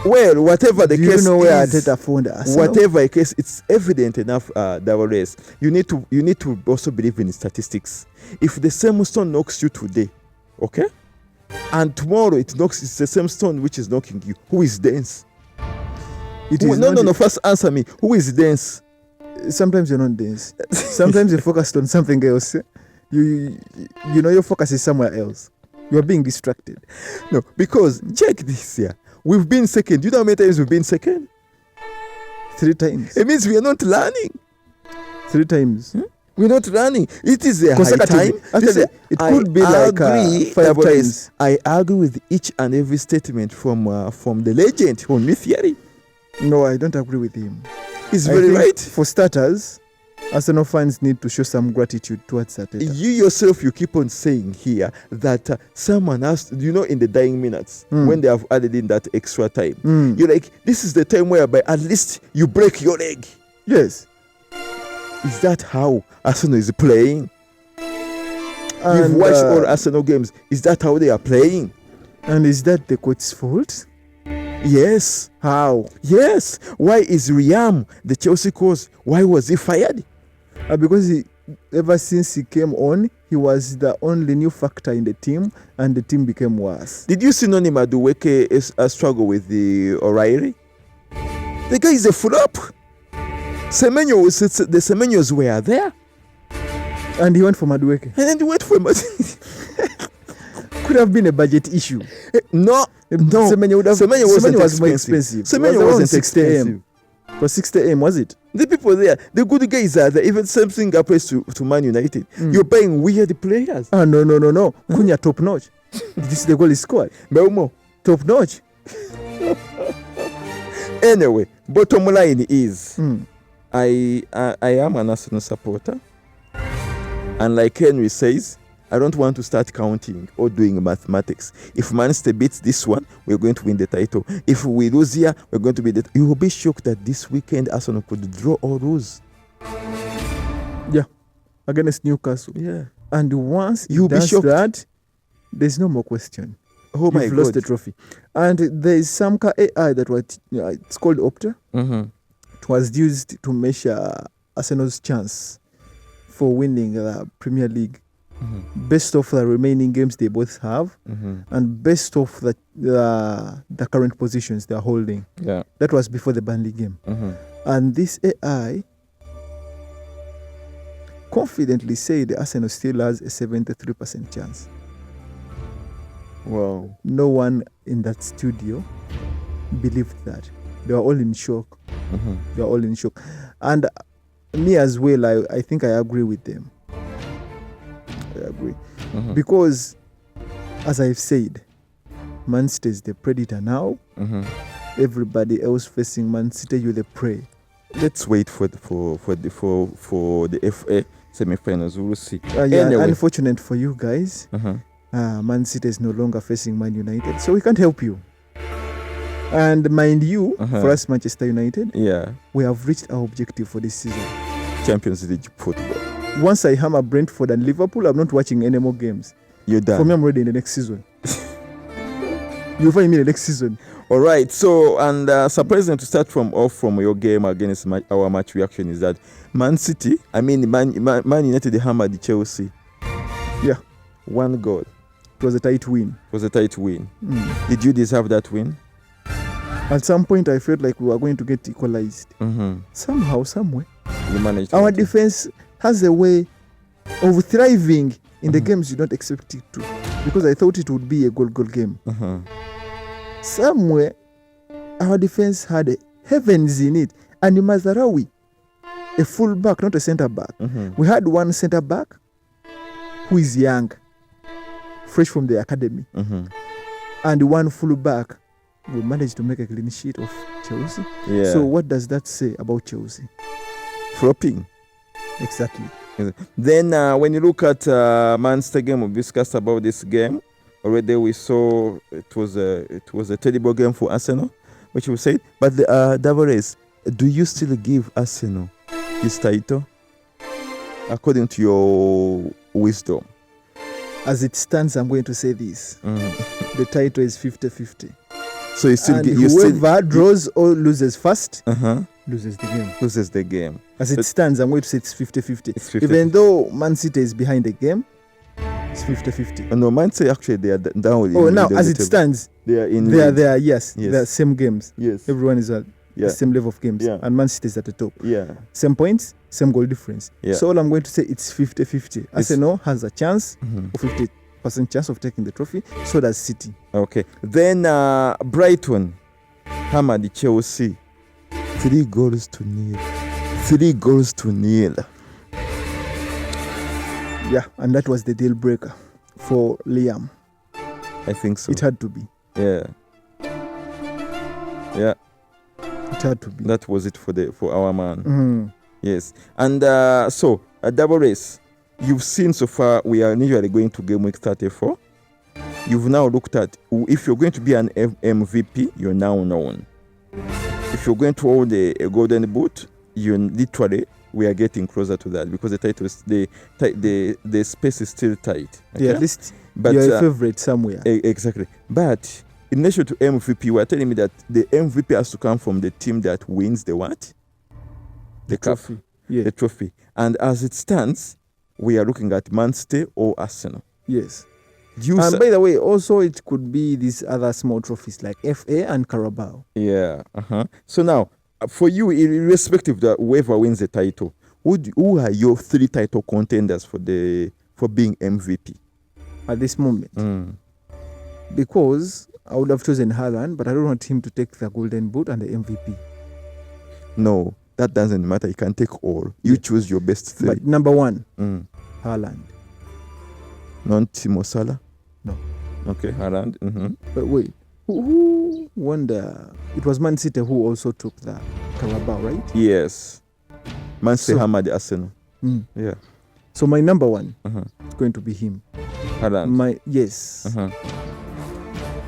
Well, whatever the Do case you know where is, Arteta found Arsenal? whatever the case, it's evident enough. Dawares, you need to also believe in statistics. If the same stone knocks you today, okay, and tomorrow it's the same stone which is knocking you, who is dense? No. First answer me. Who is dense? Sometimes you're not dense. Sometimes you're focused on something else. You know your focus is somewhere else. You're being distracted. No, because check this here. We've been second. You know how many times we've been second? 3 times. It means we are not learning. 3 times. We're not running. It is a high time. It could be like 5 times. I agree with each and every statement from the legend, from New Theory. No, I don't agree with him. He's very right. For starters, Arsenal fans need to show some gratitude towards Arteta. You yourself, you keep on saying here that someone has, in the dying minutes, when they have added in that extra time, you're like, this is the time whereby at least you break your leg. Yes. Is that how Arsenal is playing? And, you've watched all Arsenal games. Is that how they are playing? And is that the coach's fault? Yes. How? Yes. Why is Riam, the Chelsea coach, why was he fired? Because ever since he came on, he was the only new factor in the team, and the team became worse. Did you see Noni Madueke is a struggle with the O'Reilly? The guy is a flop. The Semenyos were there. And he went for Madueke. And then he went for Madueke. Could have been a budget issue. No. Semenyo was more expensive. Semenyo wasn't expensive. For 60M, was it? The people there, the good guys are there. Even same thing applies to Man United. You're buying weird players. No. Cunha top notch. Did you see the goal he scored? Belmo. Top notch. Anyway, bottom line is, I am an Arsenal supporter. And like Henry says, I don't want to start counting or doing mathematics. If Manchester beats this one, we're going to win the title. If we lose here, we're going to be the... You will be shocked that this weekend Arsenal could draw or lose. Yeah, against Newcastle. Yeah. And once you'll be shocked that, there's no more question. Oh my God. You've lost the trophy. And there is some AI that was, it's called Opta. It was used to measure Arsenal's chance for winning the Premier League. Based off the remaining games they both have, and based off the current positions they are holding. Yeah, that was before the Burnley game. And this AI confidently said Arsenal still has a 73% chance. Wow! No one in that studio believed that. They were all in shock. They were all in shock, and me as well. I think I agree with them. I agree. Because, as I've said, Man City is the predator now. Everybody else facing Man City, you're the prey. Let's wait for the FA semi-finals. We'll see. Anyway. Unfortunate for you guys. Man City is no longer facing Man United, so we can't help you. And mind you, for us Manchester United, we have reached our objective for this season. Champions League football. Once I hammer Brentford and Liverpool, I'm not watching any more games. You're done. For me, I'm ready in the next season. You'll find me in the next season. All right. So, and surprising to start from your game against our match reaction is that Man United hammered Chelsea. Yeah. 1 goal. It was a tight win. Did you deserve that win? At some point, I felt like we were going to get equalized. Somehow, somewhere. You managed. Our defense has a way of thriving in the games you don't expect it to, because I thought it would be a goal game. Somewhere our defense had heavens in it, and Mazarawi, a full back, not a center back. We had one center back who is young, fresh from the academy, and one full back. We managed to make a clean sheet of Chelsea. So what does that say about Chelsea? Flopping. Exactly. Then when you look at Manchester game, we discussed about this game already. We saw it was a terrible game for Arsenal, which we said. But Davares, do you still give Arsenal this title according to your wisdom? As it stands, I'm going to say this: the title is 50-50. So you still give whoever draws or loses first. Loses the game. As it stands, I'm going to say it's 50-50. Even though Man City is behind the game, it's 50-50. No, Man City actually they are down. Now as it stands, they are in. They are yes. They are same games. Yes. Everyone is at the same level of games, and Man City is at the top. Same points, same goal difference. So all I'm going to say it's 50-50. Arsenal has a chance of 50% chance of taking the trophy. So does City. Okay. Then Brighton hammered Chelsea. 3 goals to nil. Yeah, and that was the deal breaker for Liam. I think so. It had to be. Yeah. It had to be. That was it for our man. Yes. And so a double race. You've seen so far we are usually going to game week 34. You've now looked at if you're going to be an MVP, you're now known. If you're going to hold a golden boot, we are getting closer to that because the title is the space is still tight. Okay? Yeah, at least you're a favorite somewhere. Exactly. But in relation to MVP, you are telling me that the MVP has to come from the team that wins the what? The trophy. Yeah. the trophy. And as it stands, we are looking at Man City or Arsenal. Yes. You And by the way, also it could be these other small trophies like FA and Carabao. Yeah. So now, for you, irrespective of whoever wins the title, who are your 3 title contenders for being MVP At this moment. Because I would have chosen Haaland, but I don't want him to take the Golden Boot and the MVP. No, that doesn't matter. You can take all. You choose your best 3. But number 1, Haaland. Not Timo Salah? No. Okay, Haaland. But wait, who won it was Man City who also took the Carabao, right? Yes. Man City So- hammered Arsenal. Yeah. So my number 1 is going to be him. Haaland. Yes.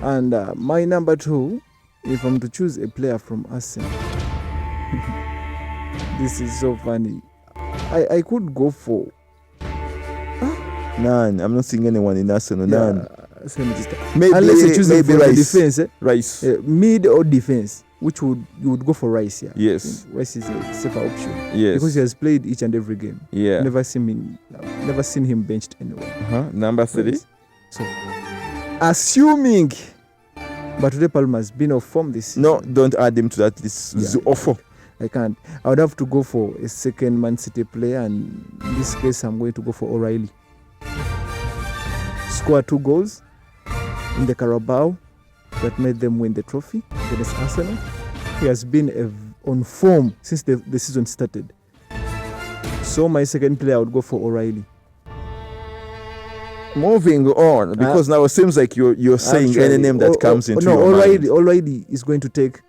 And my number 2, if I'm to choose a player from Arsenal, this is so funny. I could go for None. I'm not seeing anyone in Arsenal. None. Maybe, unless you're choosing maybe for the Rice. defense, Rice. mid or defense, which you would go for Rice, yeah. Yes. Rice is a safer option. Yes. Because he has played each and every game. Yeah. Never seen him benched anywhere. Number 3. Rice. So, assuming, but today Palmer has been off form this season. No, don't add him to that list. It's Yeah. awful. I can't. I would have to go for a second Man City player, and in this case, I'm going to go for O'Reilly. Scored 2 goals in the Carabao that made them win the trophy against Arsenal. He has been on form since the season started. So my second player, I would go for O'Reilly. Moving on, because now it seems like you're saying Actually, any name that comes into no, your mind. O'Reilly is going to take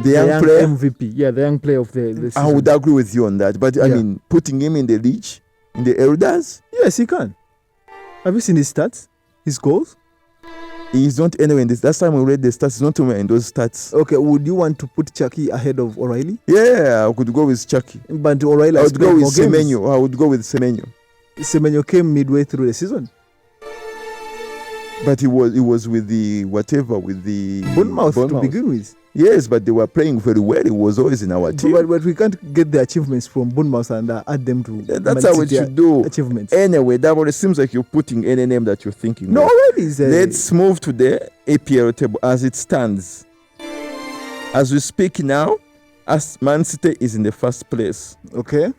The young player. MVP. Yeah, the young player of the season. I would agree with you on that, but I Yeah. mean, putting him in the league, in the elders, Yes, he can. Have you seen his stats? His goals? he's not anywhere in this. Last time we read the stats, he's not anywhere in those stats. Okay, would you want to put Chucky ahead of O'Reilly? Yeah, I could go with Chucky. But O'Reilly I has would go played with more games. Semenyo. I would go with Semenyo. Semenyo came midway through the season. But he was with the Bournemouth to begin with. Yes, but they were playing very well. He was always in our team. But we can't get the achievements from Bournemouth and add them to That's Man how it City should do. achievements. Anyway, that one, it seems like you're putting any name that you're thinking No, of. O'Reilly is Let's move to the EPL table as it stands. As we speak now, as Man City is in the first place. okay.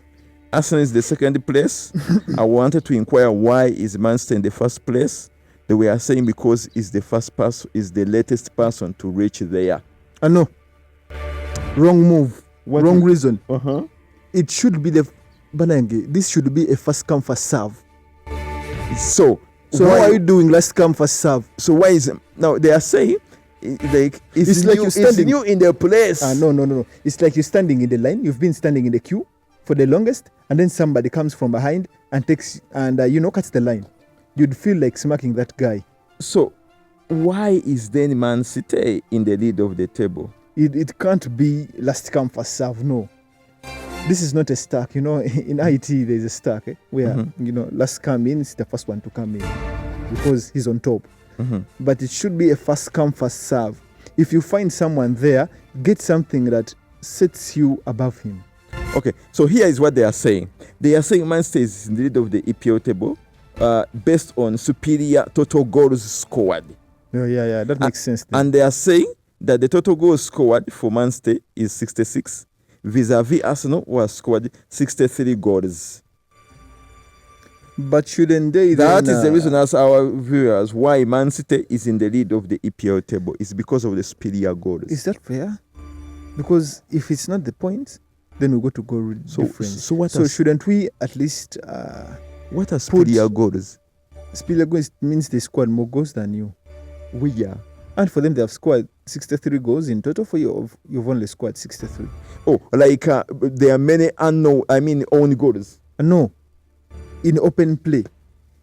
Arsenal is the second place. I wanted to inquire why is Man City in the first place. They were saying because is the latest person to reach there. No. Wrong move. Wrong reason. Uh-huh. It should be Banange. This should be a first come first serve. So Why are you doing last come first serve? So why is now they are saying like It's like you're standing- new in the place. No. It's like you're standing in the line. You've been standing in the queue for the longest, and then somebody comes from behind and takes and cuts the line. You'd feel like smacking that guy. So why is then Man City in the lead of the table? It can't be last come first serve. No, this is not a stack. In IT there's a stack where last come in is the first one to come in because he's on top. But it should be a first come first serve. If you find someone there, get something that sets you above him. Okay, so here is what they are saying. They are saying Man City is in the lead of the EPL table based on superior total goals scored. Yeah, that makes sense. Then. And they are saying that the total goals scored for Man City is 66, vis-a-vis Arsenal who has scored 63 goals. But shouldn't they That then, is the reason, as our viewers, why Man City is in the lead of the EPL table. It's because of the superior goals. Is that fair? Because if it's not the points, then we go to goal difference. So shouldn't we at least what are superior goals? superior goals means they scored more goals than you. We are. And for them, they have scored 63 goals in total. For you, you've only scored 63. Oh, like there are many own goals. No, in open play,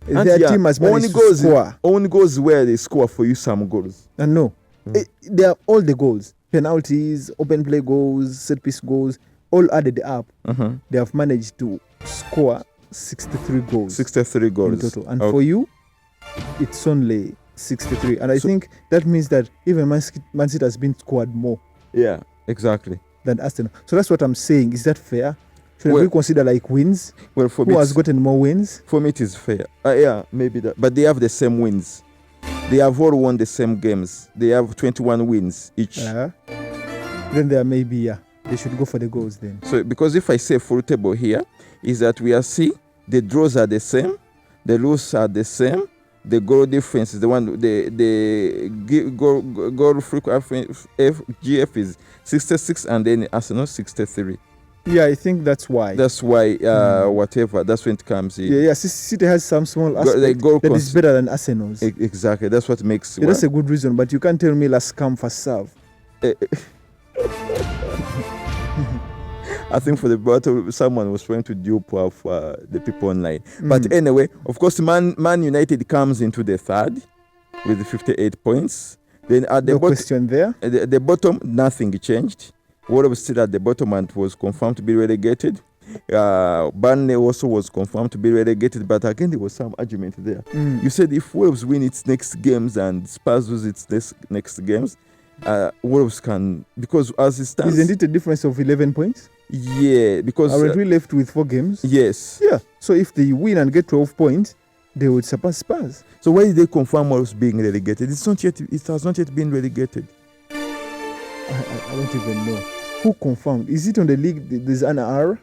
And their team has managed to score. Own goals where they score for you some goals. No, they are all the goals, penalties, open play goals, set piece goals, all added up. They have managed to score 63 goals. 63 goals in total. And for you, it's only 63. And I think that means that even Man City has been scored more Yeah, exactly. than Arsenal. So that's what I'm saying. Is that fair? Should Well- we consider like wins? Well, for Who me, has gotten more wins? for me, it is fair. Yeah, maybe that. But they have the same wins. They have all won the same games. They have 21 wins each. Then there may be, they should go for the goals then. So, because if I say full table here, is that we are see the draws are the same, the losses are the same, the goal difference is the one, goal frequency GF is 66, and then Arsenal 63. Yeah, I think that's why. That's why, whatever, that's when it comes in. Yeah, City has some small aspect goal that is better than Arsenal's. Exactly, that's what makes That's a good reason, but you can't tell me last come first serve. I think for the battle, someone was trying to dupe of the people online. But anyway, of course, Man United comes into the third with 58 points. Then at the No bottom, question there. at the bottom, nothing changed. Wolves still at the bottom and was confirmed to be relegated. Burnley also was confirmed to be relegated, but again there was some argument there. You said if Wolves win its next games and Spurs lose its next games, Wolves can, because as it stands, Isn't it a difference of 11 points? yeah, because Aren't we left with 4 games? yes. Yeah. So if they win and get 12 points, they would surpass Spurs. So why did they confirm Wolves being relegated? It has not yet been relegated. I don't even know. Who confirmed? Is it on the league? There's an R?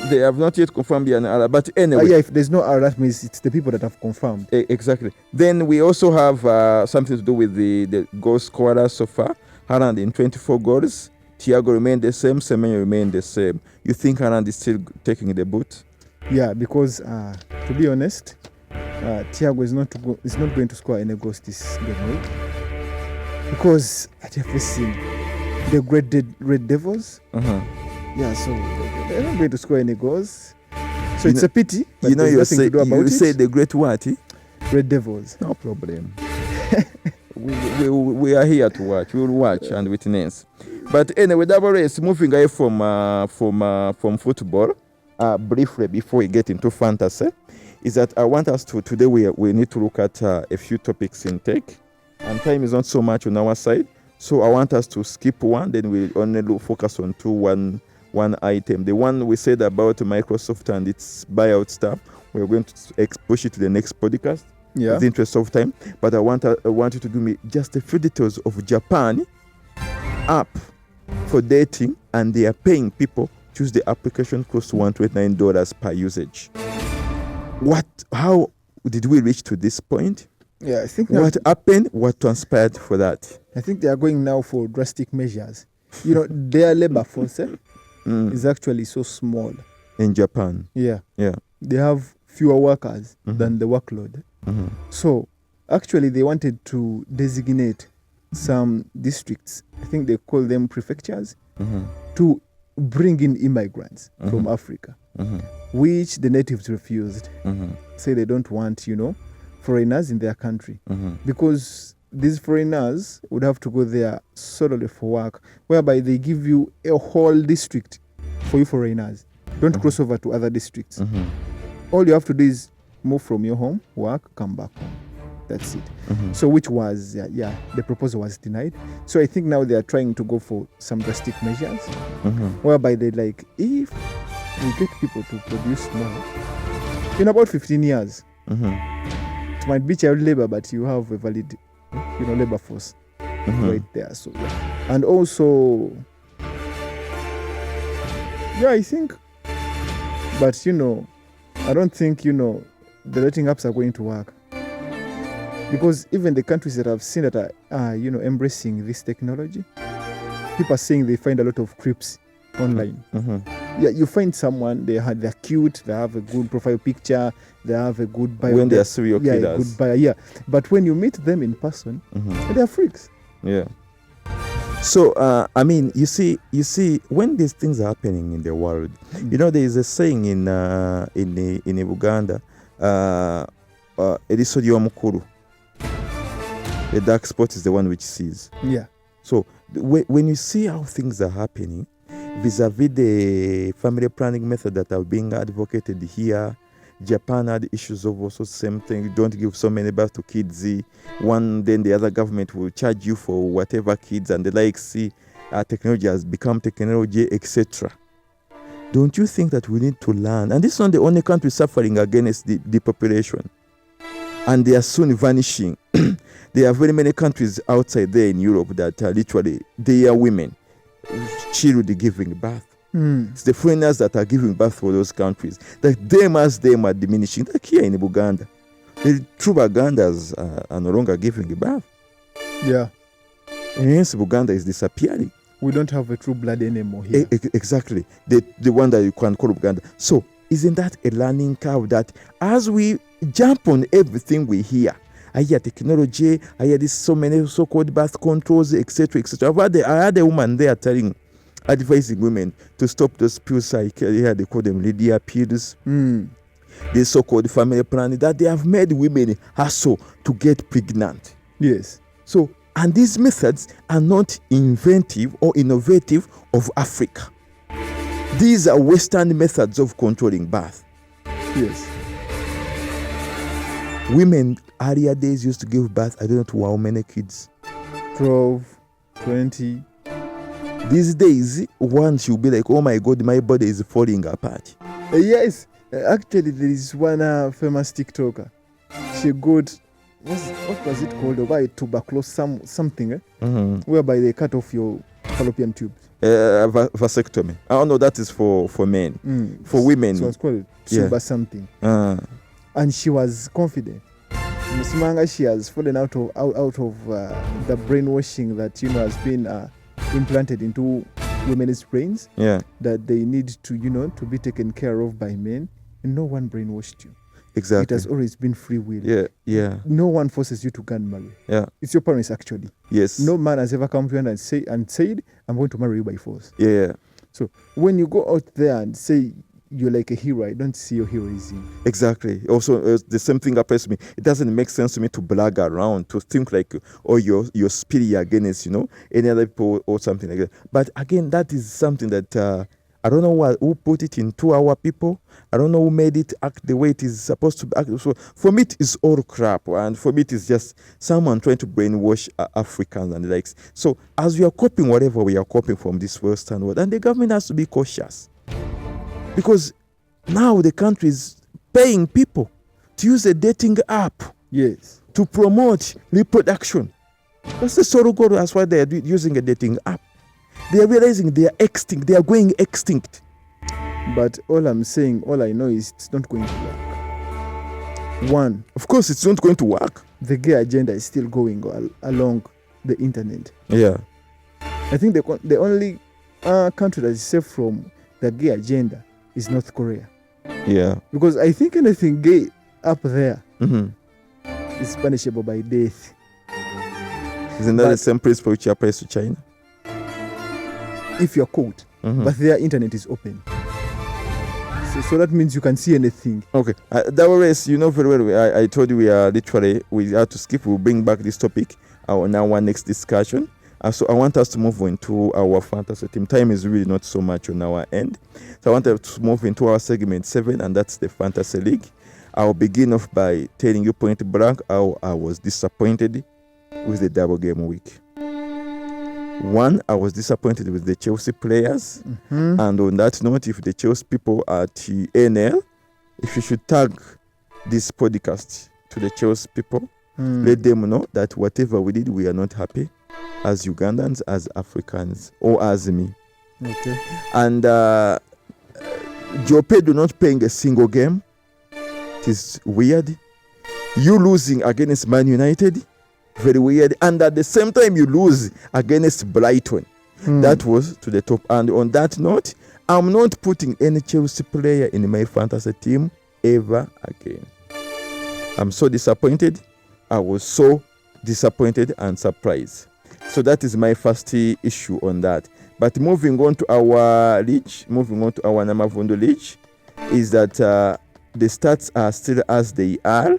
They have not yet confirmed the NRL, but anyway. Yeah, if there's no R, that means it's the people that have confirmed. Exactly. Then we also have something to do with the goal scorers so far. Haaland in 24 goals. Thiago remained the same. Semenyo remained the same. You think Haaland is still taking the boot? Yeah, because to be honest, Thiago is not going to score any goals this game week. Because at facing the Red Devils, yeah, so they're not going to score any goals. So it's a pity. But there's nothing to do about you say the great what? Red Devils. No problem. we are here to watch. We will watch and witness. But anyway, double race. Moving away from football, briefly before we get into fantasy, is that I want us to today we need to look at a few topics in tech, and time is not so much on our side. So I want us to skip one, then we only focus on one item. The one we said about Microsoft and its buyout stuff, we're going to push it to the next podcast. Yeah. In the interest of time, but I want you to give me just a few details of Japan app for dating, and they are paying people. Choose the application, close to $129 per usage. How did we reach to this point? Yeah, I think What happened? What transpired for that? I think they are going now for drastic measures. You know, their labor force is actually so small. In Japan. Yeah. Yeah. They have fewer workers than the workload. So actually they wanted to designate some districts, I think they call them prefectures, to bring in immigrants from Africa, which the natives refused. Say they don't want, foreigners in their country, because these foreigners would have to go there solely for work, whereby they give you a whole district for you foreigners. Don't cross over to other districts. All you have to do is move from your home, work, come back home. That's it. So which was, the proposal was denied. So I think now they are trying to go for some drastic measures, whereby they like, if we get people to produce more, in about 15 years, it might be child labor, but you have a valid, labor force right there. So, yeah. And also, I think, but, I don't think, the rating apps are going to work. Because even the countries that I've seen that are, embracing this technology, people are saying they find a lot of creeps online. Yeah, you find someone, they're cute, they have a good profile picture, they have a good bio. When they are serial killers. Yeah, good bio, yeah. But when you meet them in person, they're freaks. Yeah. So, you see, when these things are happening in the world, there is a saying in Uganda, Erisori Omukuru, the dark spot is the one which sees. Yeah. So, when you see how things are happening, vis-a-vis the family planning method that are being advocated here, Japan had issues of also same thing. Don't give so many birth to kids. Then the other government will charge you for whatever kids and the like. Technology has become technology, etc. Don't you think that we need to learn? And this is not the only country suffering against the population. And they are soon vanishing. There are very many countries outside there in Europe that are literally, they are women, children giving birth. It's the foreigners that are giving birth for those countries. That them as them are diminishing. Like here in Uganda, the true Ugandans are no longer giving birth. Yeah. And hence Uganda is disappearing. We don't have a true blood anymore here. Exactly. The one that you can call Uganda. So isn't that a learning curve that as we jump on everything we hear, I hear technology, I hear this so many so-called birth controls, etc., etc. I had a woman there advising women to stop those pills. They call them Lydia pills. This so-called family planning that they have made women hustle to get pregnant. Yes. So, and these methods are not inventive or innovative of Africa. These are Western methods of controlling birth. Yes. Women earlier days used to give birth, I don't know to how many kids. 12, 20. These days, one she'll be like, oh my God, my body is falling apart. Yes. Actually, there is one famous TikToker. She got, what was it called? Why tuberculosis, something, whereby they cut off your fallopian tubes. Vasectomy. I don't know, that is for men. For women. So it's called something. And she was confident. Msimanga, she has fallen out of the brainwashing that has been implanted into women's brains. Yeah. That they need to to be taken care of by men, and no one brainwashed you. Exactly. It has always been free will. Yeah. No one forces you to go and marry. Yeah. It's your parents actually. Yes. No man has ever come to you and said, I'm going to marry you by force. Yeah. So when you go out there and say you're like a hero, I don't see your heroism. Exactly. Also, the same thing applies to me. It doesn't make sense to me to brag around, to think like, oh, you're superior against, any other people or something like that. But again, that is something that I don't know who put it into our people. I don't know who made it act the way it is supposed to act. So for me, it is all crap. And for me, it is just someone trying to brainwash Africans and the likes. So as we are copying whatever we are copying from this Western world, and the government has to be cautious. Because now the country is paying people to use a dating app. Yes. To promote reproduction. That's the sort of goal. That's why they are using a dating app. They are realizing they are extinct. They are going extinct. But all I know is it's not going to work. One. Of course, it's not going to work. The gay agenda is still going along the internet. Yeah. I think the only country that is safe from the gay agenda is North Korea. Yeah. Because I think anything gay up there is punishable by death. Isn't that the same principle which applies to China? If you're caught, but their internet is open. So that means you can see anything. Okay. That was, very well, I told you we have to skip. We'll bring back this topic on our next discussion. So I want us to move into our fantasy team. Time is really not so much on our end. So I want us to move into our segment 7, and that's the Fantasy League. I'll begin off by telling you point blank how I was disappointed with the double game week. One, I was disappointed with the Chelsea players. And on that note, if the Chelsea people at NL, if you should tag this podcast to the Chelsea people, let them know that whatever we did, we are not happy as Ugandans, as Africans, or as me. Okay. And Joe Pedro not playing a single game. It is weird. You losing against Man United, very weird. And at the same time, you lose against Brighton. That was to the top. And on that note, I'm not putting any Chelsea player in my fantasy team ever again. I'm so disappointed. I was so disappointed and surprised. So that is my first issue on that. But moving on to our league, moving on to our Namavundo league, is that the stats are still as they are.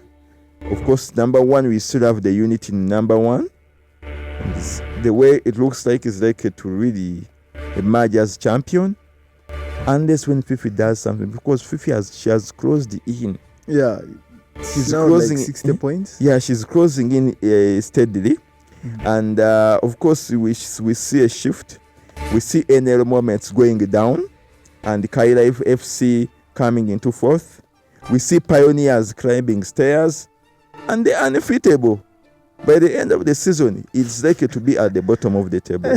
Of course, number one, we still have the unit in number one. And the way it looks like is like to really emerge as champion. Unless when Fifi does something, because Fifi has closed in. Yeah, she's now closing like 60 points. Yeah, she's closing in steadily. And of course, we see a shift. We see NL moments going down. and Kaila FC coming into fourth. We see Pioneers climbing stairs, and the undefeatable. By the end of the season, it's likely to be at the bottom of the table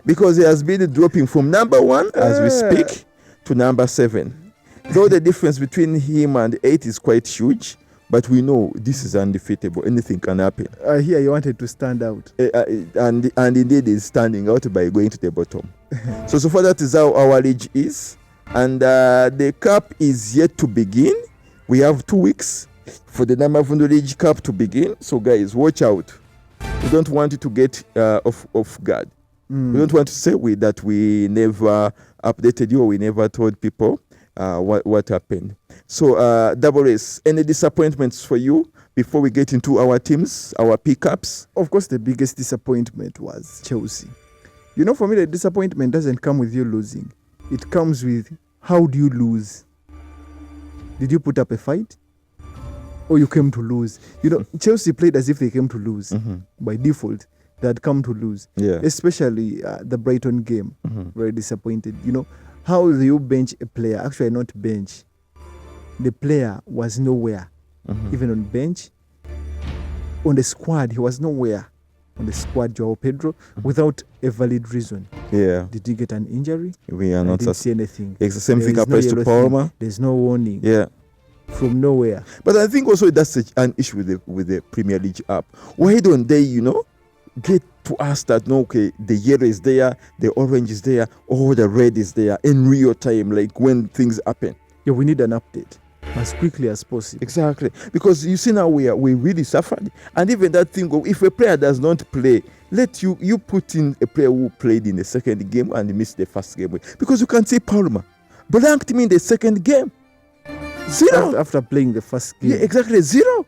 because he has been dropping from number 1 as we speak to number 7. Though the difference between him and 8 is quite huge, but we know this is undefeatable. Anything can happen. Here you wanted to stand out. And indeed is standing out by going to the bottom. So far that is how our league is. And the cup is yet to begin. We have 2 weeks for the Namavundo League Cup to begin. So guys, watch out. We don't want you to get off guard. We don't want to say that we never updated you or we never told people what happened. So Double S, any disappointments for you before we get into our teams, our pickups? Of course, the biggest disappointment was Chelsea. You know, for me, the disappointment doesn't come with you losing. It comes with, how do you lose? Did you put up a fight? Or you came to lose? You know, Chelsea played as if they came to lose. By default, they had come to lose. Yeah. Especially the Brighton game. Very disappointed. You know, how do you bench a player? Actually, not bench. The player was nowhere. Even on bench. On the squad, he was nowhere. On the squad, Joao Pedro, without a valid reason. Yeah. Did he get an injury? We are not didn't see anything. It's the same There thing is applies no to yellow Palmer. thing. There's no warning. Yeah. From nowhere. But I think also that's an issue with the Premier League app. Why don't they, get to us that, no, okay, the yellow is there, the orange is there, or the red is there in real time, like when things happen. Yeah, we need an update as quickly as possible. Exactly. Because you see now we really suffered. And even that thing of, if a player does not play, let you put in a player who played in the second game and missed the first game. Because you can see Palmer blanked me in the second game. 0. After playing the first game. Yeah, exactly, 0.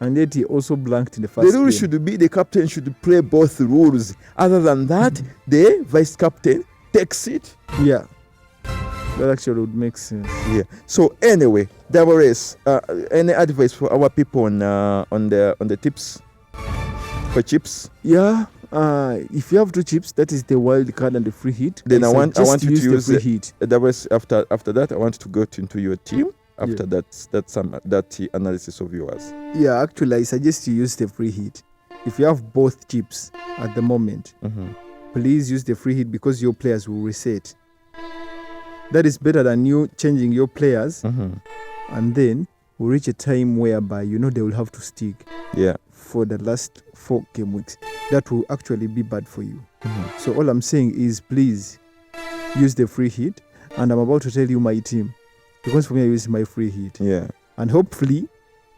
And yet he also blanked in the first The rule game. should be the captain should play both rules. Other than that, the vice captain takes it. Yeah. That actually would make sense. Yeah. So anyway, Double S, any advice for our people on the tips for chips? Yeah. If you have 2 chips, that is the wild card and the free hit. Then I want you to use the free hit. Double S. After that, I want to go into your team. After that analysis of yours. Yeah, actually, I suggest you use the free hit. If you have both chips at the moment, please use the free hit because your players will reset. That is better than you changing your players, and then we'll reach a time whereby they will have to stick. Yeah. For the last 4 game weeks. That will actually be bad for you. So all I'm saying is, please use the free hit, and I'm about to tell you my team. Because for me, I use my free hit. Yeah. And hopefully,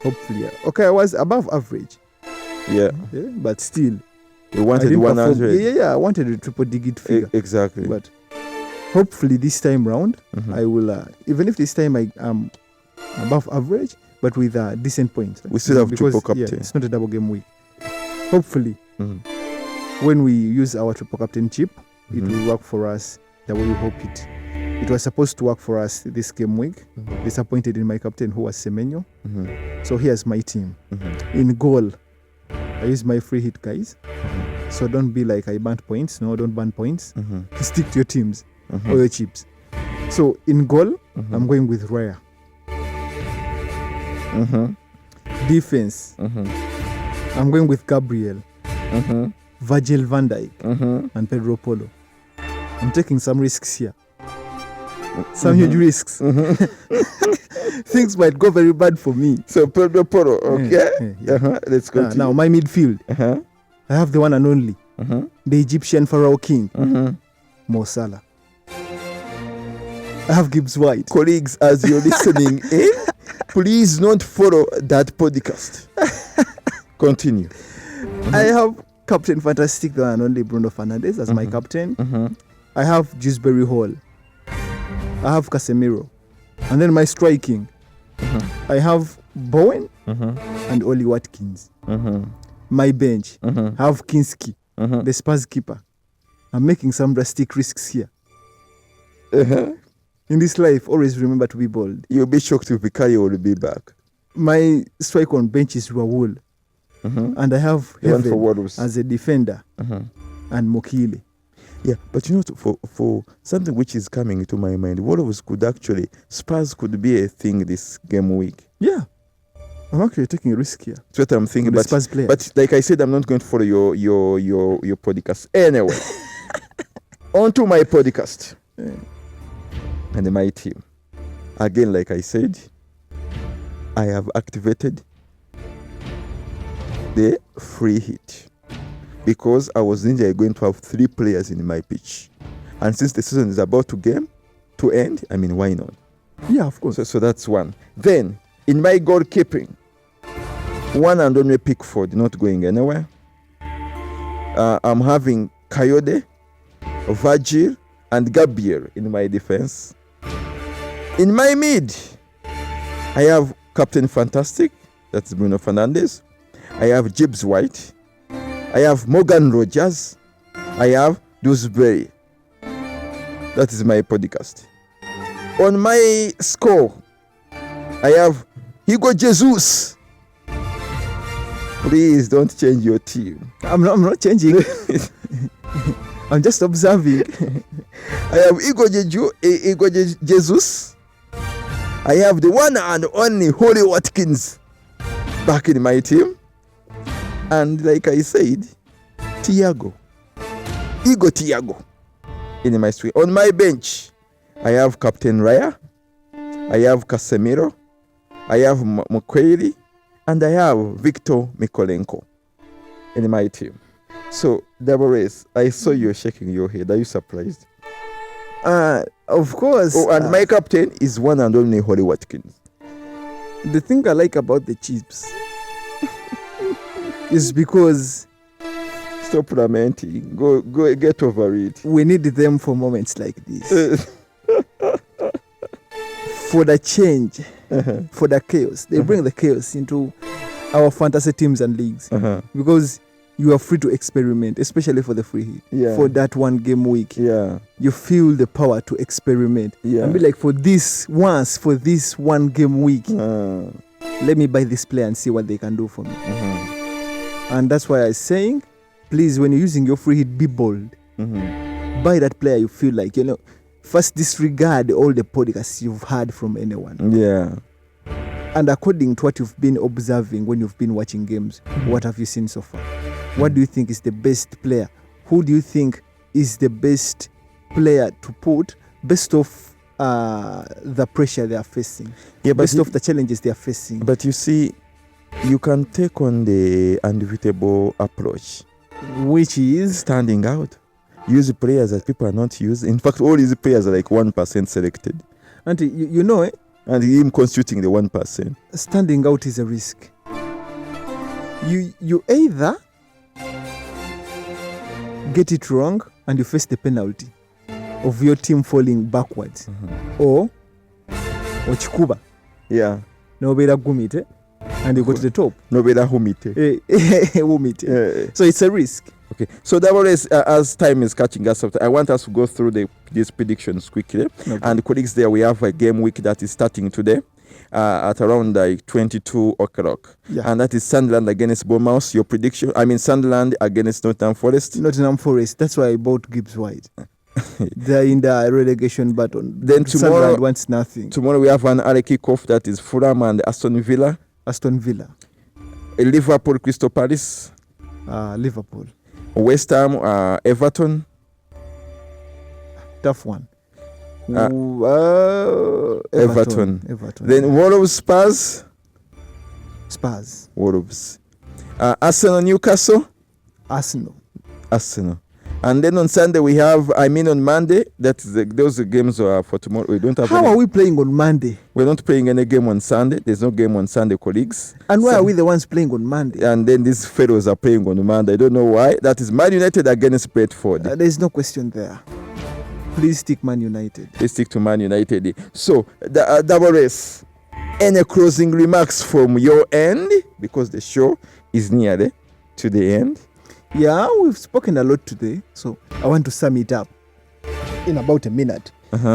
okay, I was above average. Yeah. But still. You wanted 100. Yeah, I wanted a triple digit figure. Exactly. But hopefully this time round, I will, even if this time I am above average, but with decent points. We still have triple captain. Yeah, it's not a double game week. Hopefully, when we use our triple captain chip, it will work for us the way we hope it. It was supposed to work for us this game week. Disappointed in my captain, who was Semenyo. So here's my team. In goal, I use my free hit, guys. So don't be like, I burnt points. No, don't burn points. Stick to your teams or your chips. So in goal, I'm going with Raya. Defense, I'm going with Gabriel, Virgil van Dijk, and Pedro Polo. I'm taking some risks here. Some huge risks. Things might go very bad for me. So Pedro Polo, okay. Let's go. Now my midfield. I have the one and only, the Egyptian Pharaoh King, Mo Salah. I have Gibbs White. Colleagues, as you're listening in, please don't follow that podcast. Continue. I have Captain Fantastic, the one and only Bruno Fernandes as my captain. I have Dewsbury Hall. I have Casemiro. And then my striking, I have Bowen and Oli Watkins. My bench, I have Kinski, the Spurs keeper. I'm making some drastic risks here. In this life, always remember to be bold. You'll be shocked if Vicario will be back. My strike on bench is Raul. And I have Heaven as a defender and Mokile. Yeah, but you know, for something which is coming into my mind, Wolves could actually, Spurs could be a thing this game week. Yeah. I'm actually taking a risk here. That's what I'm thinking. With the Spurs players. But like I said, I'm not going to follow your podcast. Anyway, on to my podcast and my team. Again, like I said, I have activated the free hit because I was going to have 3 players in my pitch, and since the season is about to end, I mean, why not? Yeah, of course. So that's one. Then in my goalkeeping, one and only Pickford, not going anywhere. I'm having Coyote, Virgil, and Gabriel in my defense. In my mid, I have Captain Fantastic, that's Bruno Fernandes. I have Gibbs White. I have Morgan Rogers. I have Dewsbury. That is my podcast. On my score, I have Hugo Jesus. Please don't change your team. I'm not changing. I'm just observing. I have Hugo Jesus. I have the one and only Holly Watkins back in my team. And like I said, Thiago in my stream. On my bench, I have Captain Raya, I have Casemiro, I have Mukweli, and I have Victor Mikolenko in my team. So, Double Race, I saw you shaking your head. Are you surprised? Of course. Oh, and my captain is one and only Holly Watkins. The thing I like about the Chiefs is because stop lamenting. Go get over it. We need them for moments like this. For the change, for the chaos. They bring the chaos into our fantasy teams and leagues because you are free to experiment, especially for the free hit. Yeah. For that one game week. Yeah. You feel the power to experiment. Yeah. And be like, for this one game week, let me buy this player and see what they can do for me. And that's why I'm saying, please, when you're using your free hit, be bold. Buy that player you feel like, first disregard all the podcasts you've heard from anyone. Yeah. And according to what you've been observing when you've been watching games, what have you seen so far? What do you think is the best player? Who do you think is the best player to put based off the pressure they are facing? Yeah, based off the challenges they are facing. But you see, you can take on the undefeatable approach, which is standing out. Use players that people are not using. In fact, all these players are like 1% selected. And you know it. And him constituting the 1%. Standing out is a risk. You either get it wrong and you face the penalty of your team falling backwards, or chikuba. Yeah. Nobera gumite, and you go to the top. Nobera humite. So it's a risk. Okay, so that was as time is catching us up, I want us to go through these predictions quickly. Okay. And colleagues, there we have a game week that is starting today at around 22 o'clock. Yeah. And that is Sunderland against Bournemouth. Your prediction? I mean, Sunderland against Nottingham Forest. Nottingham Forest. That's why I bought Gibbs White. They're in the relegation battle. Then tomorrow, Sunderland wants nothing. Tomorrow we have an early kickoff that is Fulham and Aston Villa. Liverpool, Crystal Palace. Liverpool. West Ham, Everton. Tough one. Everton. Then Wolves, Spurs. Wolves. Arsenal, Newcastle. Arsenal. And then on Sunday we have, on Monday, those games are for tomorrow. We don't have. How are we playing on Monday? We're not playing any game on Sunday. There's no game on Sunday, colleagues. And why are we the ones playing on Monday? And then these fellows are playing on Monday. I don't know why. That is Man United against Brentford. There's no question there. Please stick Man United. Please stick to Man United. So, Double Race, any closing remarks from your end? Because the show is nearly to the end. Yeah, we've spoken a lot today, so I want to sum it up in about a minute.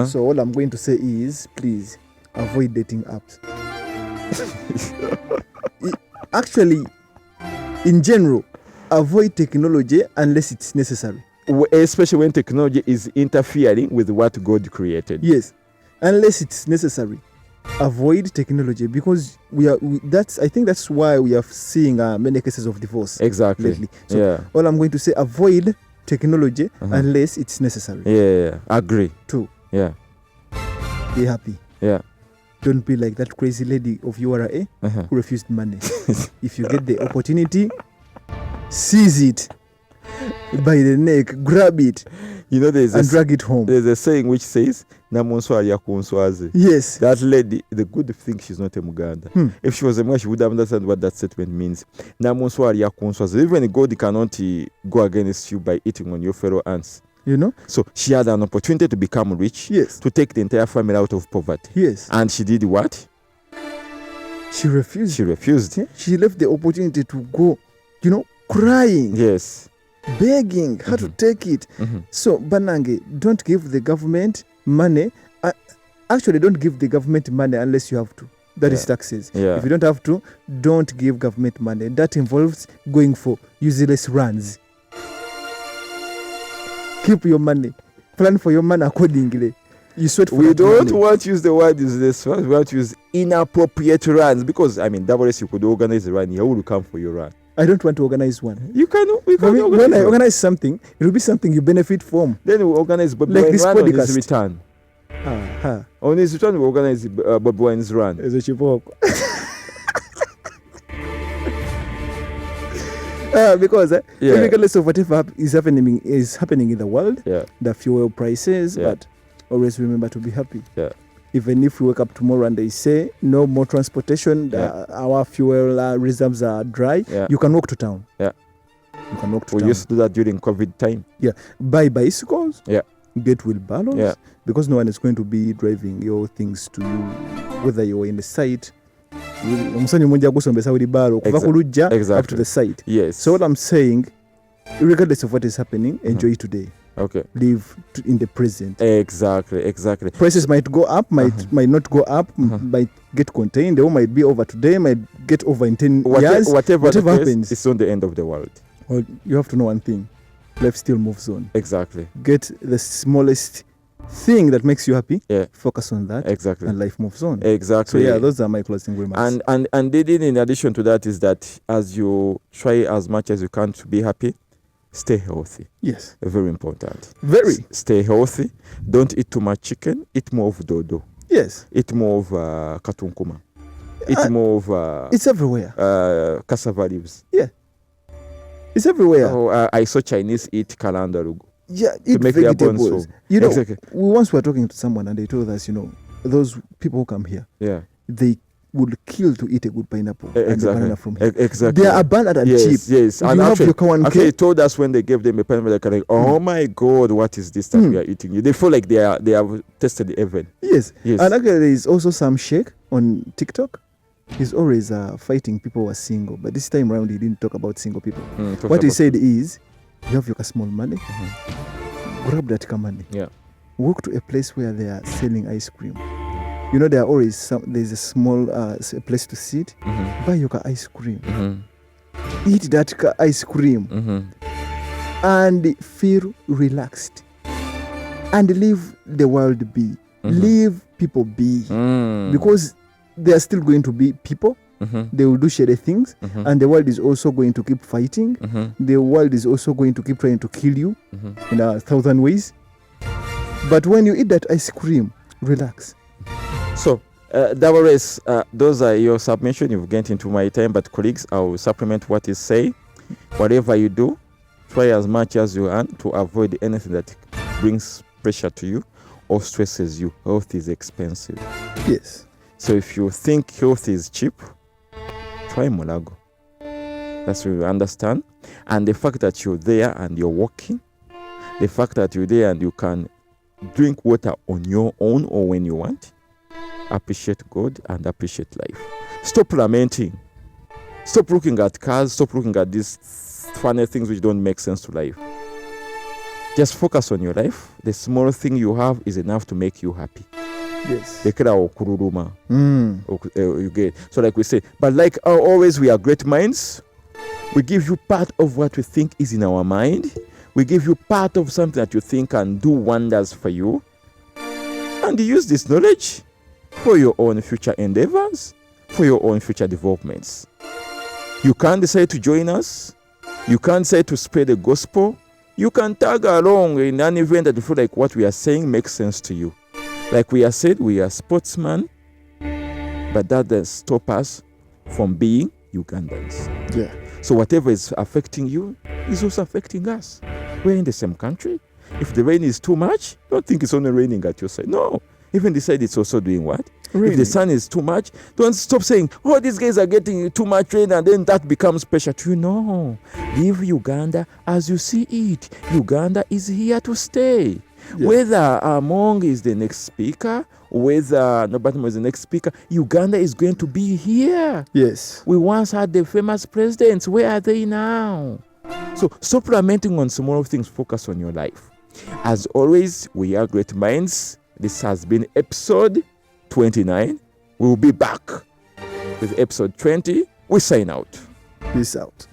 So all I'm going to say is, please avoid dating apps. Actually, in general, avoid technology unless it's necessary. especially when technology is interfering with what God created. Yes, unless it's necessary. Avoid technology, because I think that's why we are seeing many cases of divorce Exactly. lately. So all I'm going to say, avoid technology unless it's necessary. Yeah. Agree. 2, Yeah. be happy. Yeah. Don't be like that crazy lady of URA who refused money. If you get the opportunity, seize it by the neck, grab it, You know, and drag it home. There's a saying which says, "Namunswali akunswazi." Yes. That lady, the good thing, she's not a Muganda. If she was a Muganda, she would understand what that statement means. Namunswali akunswazi. Even God cannot go against you by eating on your fellow ants. You know? So she had an opportunity to become rich, Yes. to take the entire family out of poverty. Yes. And she did what? She refused. She refused. Yeah? She left the opportunity to go, crying, Yes. begging her to take it. So, Banange, don't give the government money. Actually, don't give the government money unless you have to. That is taxes. Yeah. If you don't have to, don't give government money. That involves going for useless runs. Keep your money. Plan for your money accordingly. You sweat for We that don't money. want to use the word useless runs. We want to use inappropriate runs, because double S, you could organize a run. Who will come for your run? I don't want to organize one. We can organize When I one. organize something, it will be something you benefit from. Then we organize Bobi Like Wine's this run on his podcast. return. Aha. On his return, we organize Bobi Wine's run. As a chibok. Because regardless of whatever is happening in the world, the fuel prices, but always remember to be happy. Yeah. Even if we wake up tomorrow and they say no more transportation, our fuel reserves are dry, you can walk to town. Yeah. You can walk to town. We used to do that during COVID time. Yeah. Buy bicycles. Yeah. Get wheelbarrows. Yeah. Because no one is going to be driving your things to you, whether you're in the site. Omusani mmoja gusombesa wheelbarrow kuva ku lujja up to the site. Yes. So what I'm saying, regardless of what is happening, enjoy today. Okay. Live in the present. Exactly. Prices might go up, might not go up, might get contained, or might be over today, might get over in 10 years. Whatever happens, it's not the end of the world. Well, you have to know one thing. Life still moves on. Exactly. Get the smallest thing that makes you happy. Yeah. Focus on that. Exactly. And life moves on. Exactly. So those are my closing remarks. And in addition to that is that as you try as much as you can to be happy, stay healthy. Yes. Very important. Very. Stay healthy. Don't eat too much chicken. Eat more of dodo. Yes. Eat more of katunkuma. Eat more of... it's everywhere. Cassava leaves. Yeah. It's everywhere. Oh, I saw Chinese eat kalandarugu. Yeah, eat vegetables. Exactly. We once were talking to someone and they told us, those people who come here, they would kill to eat a good pineapple and a banana from here. Exactly. They are abundant and cheap. Yes. And actually, they told us when they gave them a pineapple, they're like, oh my God, what is this that we are eating? They feel like they have tested heaven. Yes. And actually, there is also some sheikh on TikTok. He's always fighting people who are single. But this time around, he didn't talk about single people. What he said is, you have your small money, grab that money, walk to a place where they are selling ice cream. There are always there's a small place to sit, buy your ice cream, eat that ice cream, and feel relaxed, and leave the world be, leave people be, because they are still going to be people. They will do shady things, and the world is also going to keep fighting. The world is also going to keep trying to kill you in 1,000 ways. But when you eat that ice cream, relax. So, Double S, those are your submission. You've get into my time, but colleagues, I will supplement what you say. Whatever you do, try as much as you can to avoid anything that brings pressure to you or stresses you. Health is expensive. Yes. So if you think health is cheap, try Molago. That's what you understand. And the fact that you're there and you're walking, the fact that you're there and you can drink water on your own or when you want, appreciate God and appreciate life. Stop lamenting. Stop looking at cars. Stop looking at these funny things which don't make sense to life. Just focus on your life. The small thing you have is enough to make you happy. Yes. You get. So like we say, but like always, we are great minds. We give you part of what we think is in our mind. We give you part of something that you think can do wonders for you. And you use this knowledge for your own future endeavors, for your own future developments. You can decide to join us. You can decide to spread the gospel. You can tag along in an event that you feel like what we are saying makes sense to you. Like we have said, we are sportsmen, but that doesn't stop us from being Ugandans. Yeah. So whatever is affecting you is also affecting us. We're in the same country. If the rain is too much, don't think it's only raining at your side. No. Even the side it's also doing what? Raining. If the sun is too much, don't stop saying, oh, these guys are getting too much rain, and then that becomes pressure to you. No. Leave Uganda as you see it. Uganda is here to stay. Yeah. Whether Among is the next speaker, whether Nobatimo is the next speaker, Uganda is going to be here. Yes. We once had the famous presidents. Where are they now? So stop lamenting on small things. Focus on your life. As always, we are Great Minds. This has been episode 29. We will be back with episode 20. We sign out. Peace out.